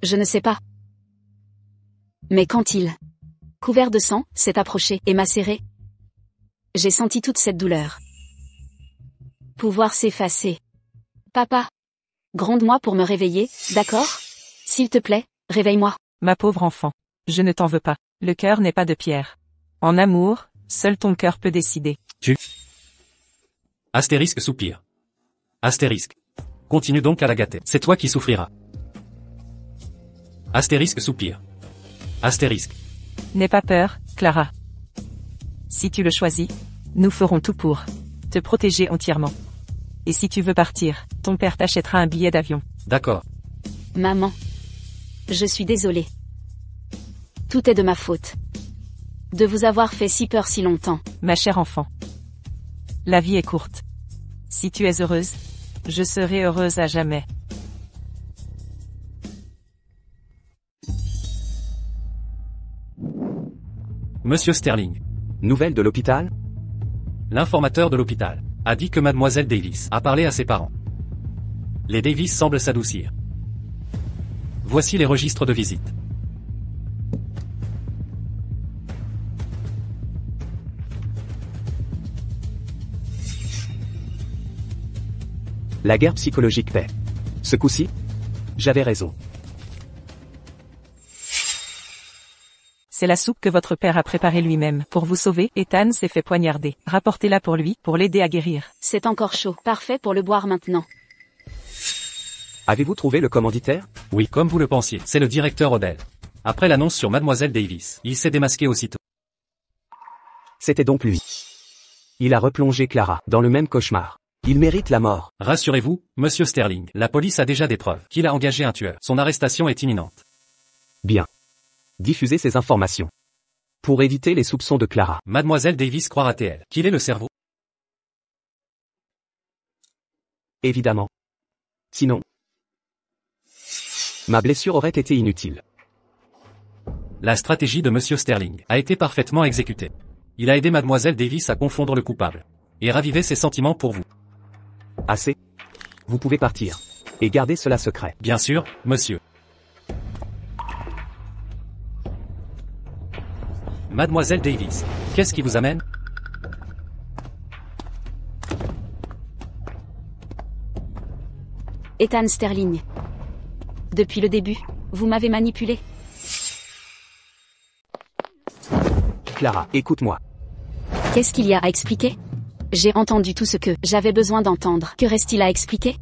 Je ne sais pas. Mais quand il, couvert de sang, s'est approché et m'a serré, j'ai senti toute cette douleur pouvoir s'effacer. Papa, gronde-moi pour me réveiller, d'accord? S'il te plaît, réveille-moi. Ma pauvre enfant. Je ne t'en veux pas. Le cœur n'est pas de pierre. En amour, seul ton cœur peut décider. Astérisque soupir. Astérisque. Continue donc à la gâter. C'est toi qui souffriras. Astérisque soupir. Astérisque. N'aie pas peur, Clara. Si tu le choisis, nous ferons tout pour te protéger entièrement. Et si tu veux partir, ton père t'achètera un billet d'avion. D'accord. Maman. Je suis désolée. Tout est de ma faute. De vous avoir fait si peur si longtemps. Ma chère enfant. La vie est courte. Si tu es heureuse, je serai heureuse à jamais. Monsieur Sterling. Nouvelle de l'hôpital? L'informateur de l'hôpital a dit que mademoiselle Davis a parlé à ses parents. Les Davis semblent s'adoucir. Voici les registres de visite. La guerre psychologique paie. Ce coup-ci, j'avais raison. C'est la soupe que votre père a préparée lui-même. Pour vous sauver, Ethan s'est fait poignarder. Rapportez-la pour lui, pour l'aider à guérir. C'est encore chaud. Parfait pour le boire maintenant. Avez-vous trouvé le commanditaire? Oui, comme vous le pensiez, c'est le directeur Odell. Après l'annonce sur mademoiselle Davis, il s'est démasqué aussitôt. C'était donc lui. Il a replongé Clara dans le même cauchemar. Il mérite la mort. Rassurez-vous, monsieur Sterling, la police a déjà des preuves qu'il a engagé un tueur. Son arrestation est imminente. Bien. Diffusez ces informations. Pour éviter les soupçons de Clara. Mademoiselle Davis croira-t-elle qu'il est le cerveau? Évidemment. Sinon, ma blessure aurait été inutile. La stratégie de monsieur Sterling a été parfaitement exécutée. Il a aidé mademoiselle Davis à confondre le coupable et raviver ses sentiments pour vous. Assez. Vous pouvez partir. Et garder cela secret. Bien sûr, monsieur. Mademoiselle Davis, qu'est-ce qui vous amène? Ethan Sterling. Depuis le début, vous m'avez manipulé. Clara, écoute-moi. Qu'est-ce qu'il y a à expliquer? J'ai entendu tout ce que j'avais besoin d'entendre. Que reste-t-il à expliquer?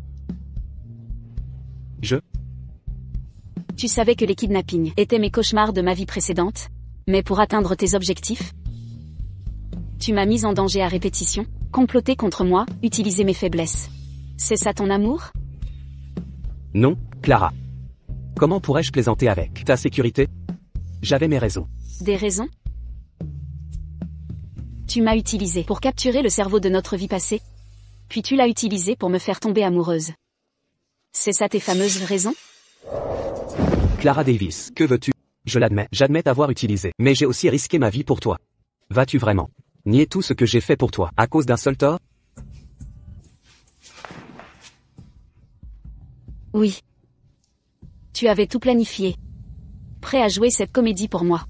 Tu savais que les kidnappings étaient mes cauchemars de ma vie précédente? Mais pour atteindre tes objectifs, tu m'as mise en danger à répétition, comploté contre moi, utilisé mes faiblesses. C'est ça ton amour? Non, Clara. Comment pourrais-je plaisanter avec ta sécurité? J'avais mes raisons. Des raisons? Tu m'as utilisé pour capturer le cerveau de notre vie passée. Puis tu l'as utilisé pour me faire tomber amoureuse. C'est ça tes fameuses raisons? Clara Davis, que veux-tu? Je l'admets, j'admets t'avoir utilisé. Mais j'ai aussi risqué ma vie pour toi. Vas-tu vraiment nier tout ce que j'ai fait pour toi, à cause d'un seul tort? Oui. Tu avais tout planifié. Prêt à jouer cette comédie pour moi.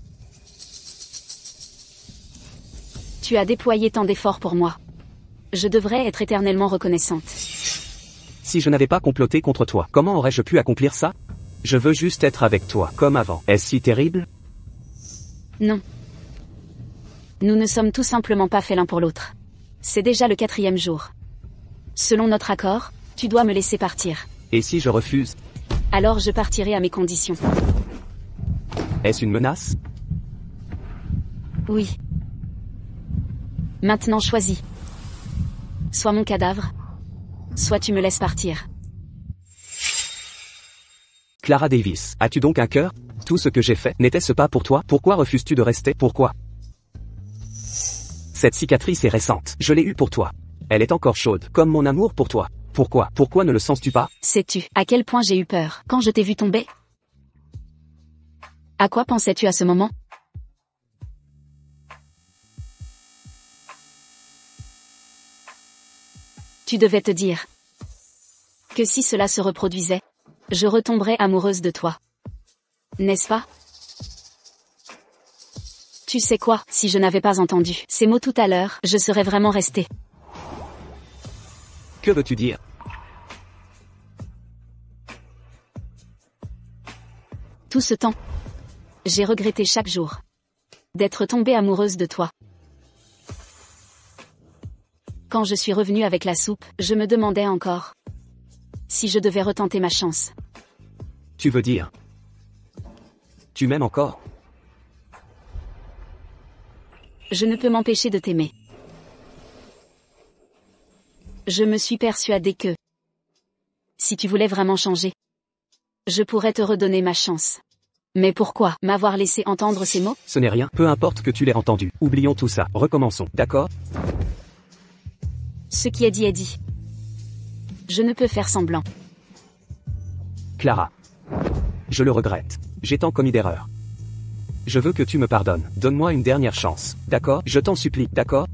Tu as déployé tant d'efforts pour moi. Je devrais être éternellement reconnaissante. Si je n'avais pas comploté contre toi, comment aurais-je pu accomplir ça? Je veux juste être avec toi, comme avant. Est-ce si terrible? Non. Nous ne sommes tout simplement pas faits l'un pour l'autre. C'est déjà le 4e jour. Selon notre accord, tu dois me laisser partir. Et si je refuse? Alors je partirai à mes conditions. Est-ce une menace? Oui. Maintenant choisis. Soit mon cadavre, soit tu me laisses partir. Clara Davis, as-tu donc un cœur? Tout ce que j'ai fait, n'était-ce pas pour toi? Pourquoi refuses-tu de rester? Pourquoi? Cette cicatrice est récente. Je l'ai eue pour toi. Elle est encore chaude, comme mon amour pour toi. Pourquoi? Pourquoi ne le sens-tu pas? Sais-tu à quel point j'ai eu peur quand je t'ai vu tomber? À quoi pensais-tu à ce moment? Tu devais te dire que si cela se reproduisait, je retomberais amoureuse de toi. N'est-ce pas? Tu sais quoi, si je n'avais pas entendu ces mots tout à l'heure, je serais vraiment restée. Que veux-tu dire? Tout ce temps, j'ai regretté chaque jour d'être tombée amoureuse de toi. Quand je suis revenue avec la soupe, je me demandais encore si je devais retenter ma chance. Tu veux dire? Tu m'aimes encore? Je ne peux m'empêcher de t'aimer. Je me suis persuadée que si tu voulais vraiment changer, je pourrais te redonner ma chance. Mais pourquoi m'avoir laissé entendre ces mots? Ce n'est rien, peu importe que tu l'aies entendu. Oublions tout ça, recommençons, d'accord? Ce qui est dit est dit. Je ne peux faire semblant. Clara. Je le regrette. J'ai tant commis d'erreurs. Je veux que tu me pardonnes. Donne-moi une dernière chance, d'accord? Je t'en supplie, d'accord?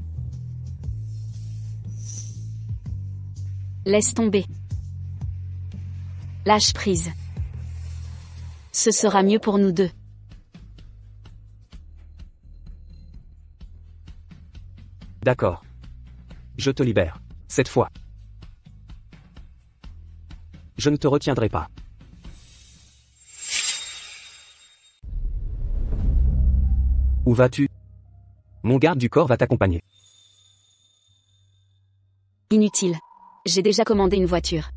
Laisse tomber. Lâche prise. Ce sera mieux pour nous deux. D'accord. Je te libère. Cette fois. Je ne te retiendrai pas. Où vas-tu? Mon garde du corps va t'accompagner. Inutile. J'ai déjà commandé une voiture.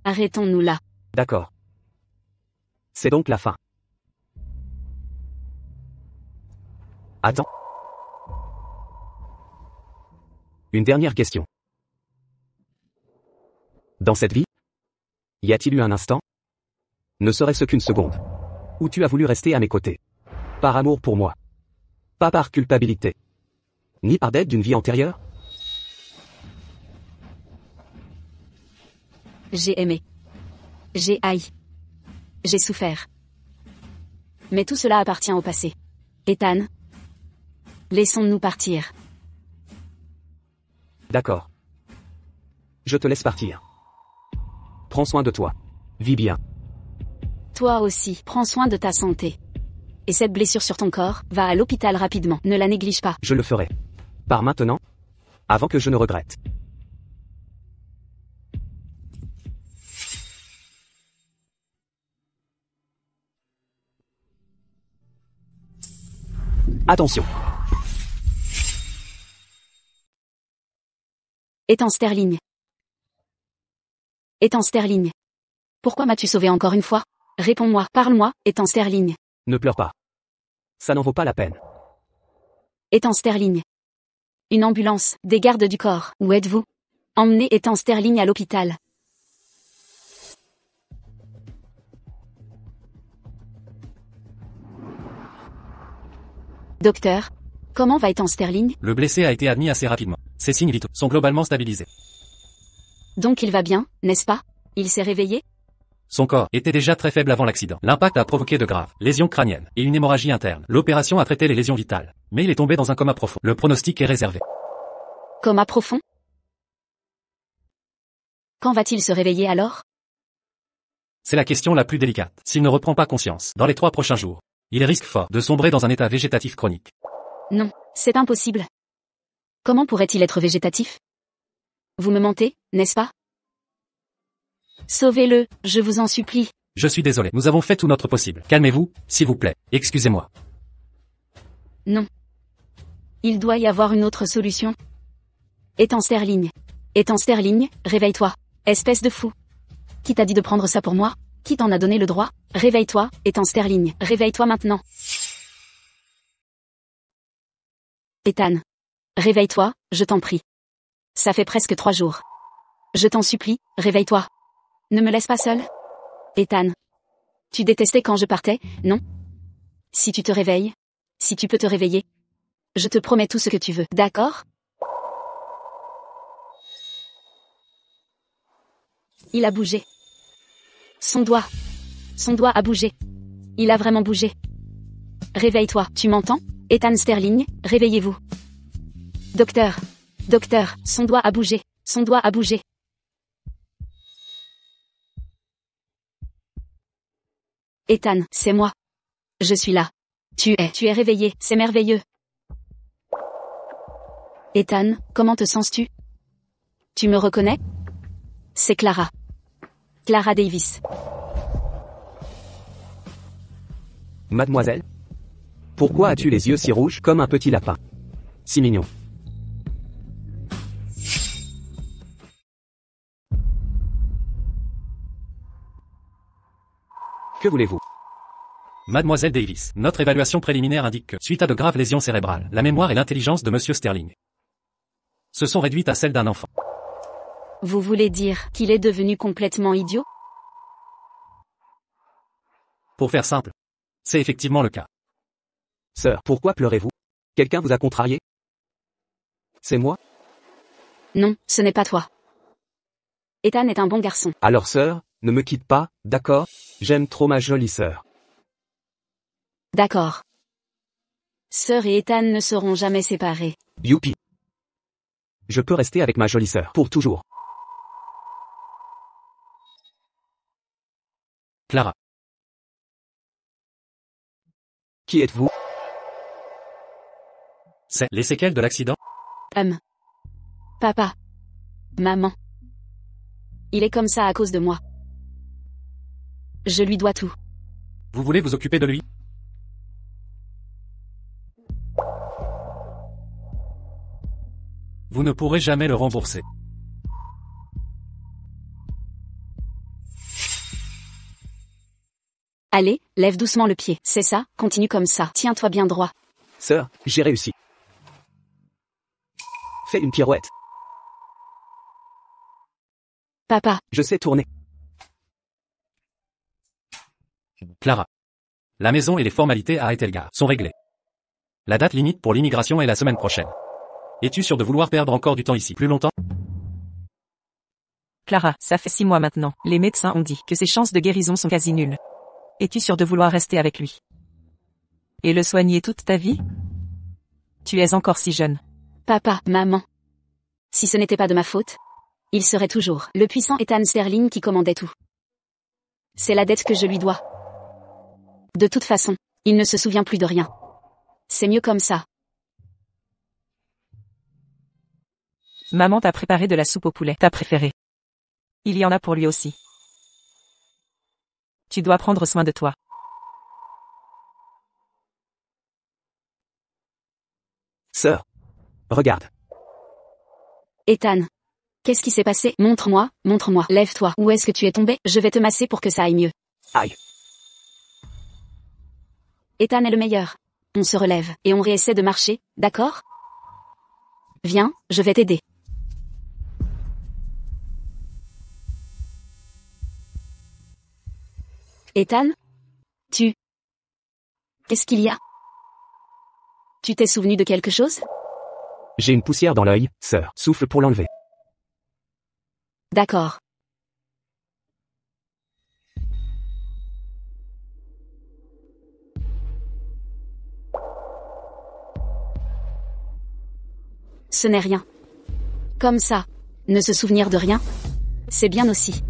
Arrêtons-nous là. D'accord. C'est donc la fin. Attends. Une dernière question. Dans cette vie, y a-t-il eu un instant, ne serait-ce qu'une seconde, où tu as voulu rester à mes côtés? Par amour pour moi. Pas par culpabilité. Ni par dette d'une vie antérieure? J'ai aimé. J'ai haï. J'ai souffert. Mais tout cela appartient au passé. Ethan, laissons-nous partir. D'accord. Je te laisse partir. Prends soin de toi. Vis bien. Toi aussi, prends soin de ta santé. Et cette blessure sur ton corps, va à l'hôpital rapidement, ne la néglige pas. Je le ferai. Par maintenant, avant que je ne regrette. Attention. Ethan Sterling. Ethan Sterling. Pourquoi m'as-tu sauvé encore une fois? Réponds-moi, parle-moi, Ethan Sterling. Ne pleure pas. Ça n'en vaut pas la peine. Ethan Sterling. Une ambulance, des gardes du corps, où êtes-vous? Emmenez Ethan Sterling à l'hôpital. Docteur, comment va Ethan Sterling? Le blessé a été admis assez rapidement. Ses signes vitaux sont globalement stabilisés. Donc il va bien, n'est-ce pas? Il s'est réveillé? Son corps était déjà très faible avant l'accident. L'impact a provoqué de graves lésions crâniennes et une hémorragie interne. L'opération a traité les lésions vitales. Mais il est tombé dans un coma profond. Le pronostic est réservé. Coma profond? Quand va-t-il se réveiller alors? C'est la question la plus délicate. S'il ne reprend pas conscience dans les 3 prochains jours, il risque fort de sombrer dans un état végétatif chronique. Non, c'est impossible. Comment pourrait-il être végétatif? Vous me mentez, n'est-ce pas? Sauvez-le, je vous en supplie. Je suis désolé, nous avons fait tout notre possible. Calmez-vous, s'il vous plaît. Excusez-moi. Non. Il doit y avoir une autre solution. Ethan Sterling. Ethan Sterling, réveille-toi. Espèce de fou. Qui t'a dit de prendre ça pour moi? Qui t'en a donné le droit? Réveille-toi, Ethan Sterling. Réveille-toi maintenant. Ethan. Réveille-toi, je t'en prie. Ça fait presque 3 jours. Je t'en supplie, réveille-toi. Ne me laisse pas seule. Ethan. Tu détestais quand je partais, non? Si tu te réveilles. Si tu peux te réveiller. Je te promets tout ce que tu veux, d'accord? Il a bougé. Son doigt. Son doigt a bougé. Il a vraiment bougé. Réveille-toi, tu m'entends? Ethan Sterling, réveillez-vous. Docteur. Docteur, son doigt a bougé. Son doigt a bougé. Ethan, c'est moi. Je suis là. Tu es réveillé, c'est merveilleux. Ethan, comment te sens-tu? Tu me reconnais? C'est Clara. Clara Davis. Mademoiselle? Pourquoi as-tu les yeux si rouges comme un petit lapin? Si mignon. Que voulez-vous? Mademoiselle Davis, notre évaluation préliminaire indique que, suite à de graves lésions cérébrales, la mémoire et l'intelligence de Monsieur Sterling se sont réduites à celles d'un enfant. Vous voulez dire qu'il est devenu complètement idiot? Pour faire simple, c'est effectivement le cas. Sœur, pourquoi pleurez-vous? Quelqu'un vous a contrarié? C'est moi? Non, ce n'est pas toi. Ethan est un bon garçon. Alors sœur, ne me quitte pas, d'accord? J'aime trop ma jolie sœur. D'accord. Sœur et Ethan ne seront jamais séparés. Youpi. Je peux rester avec ma jolie sœur pour toujours. Clara. Qui êtes-vous? C'est les séquelles de l'accident? Papa. Maman. Il est comme ça à cause de moi. Je lui dois tout. Vous voulez vous occuper de lui? Vous ne pourrez jamais le rembourser. Allez, lève doucement le pied. C'est ça, continue comme ça. Tiens-toi bien droit. Sœur, j'ai réussi. Fais une pirouette. Papa. Je sais tourner. Clara. La maison et les formalités à Etelgar sont réglées. La date limite pour l'immigration est la semaine prochaine. Es-tu sûr de vouloir perdre encore du temps ici plus longtemps? Clara, ça fait 6 mois maintenant. Les médecins ont dit que ses chances de guérison sont quasi nulles. Es-tu sûr de vouloir rester avec lui? Et le soigner toute ta vie? Tu es encore si jeune. Papa, maman. Si ce n'était pas de ma faute, il serait toujours le puissant Ethan Sterling qui commandait tout. C'est la dette que je lui dois. De toute façon, il ne se souvient plus de rien. C'est mieux comme ça. Maman t'a préparé de la soupe au poulet, ta préférée. Il y en a pour lui aussi. Tu dois prendre soin de toi. Sœur. Regarde. Ethan. Qu'est-ce qui s'est passé? Montre-moi, montre-moi. Lève-toi. Où est-ce que tu es tombé? Je vais te masser pour que ça aille mieux. Aïe. Ethan est le meilleur. On se relève, et on réessaie de marcher, d'accord? Viens, je vais t'aider. Ethan? Qu'est-ce qu'il y a? Tu t'es souvenu de quelque chose? J'ai une poussière dans l'œil, sœur. Souffle pour l'enlever. D'accord. Ce n'est rien. Comme ça. Ne se souvenir de rien, c'est bien aussi.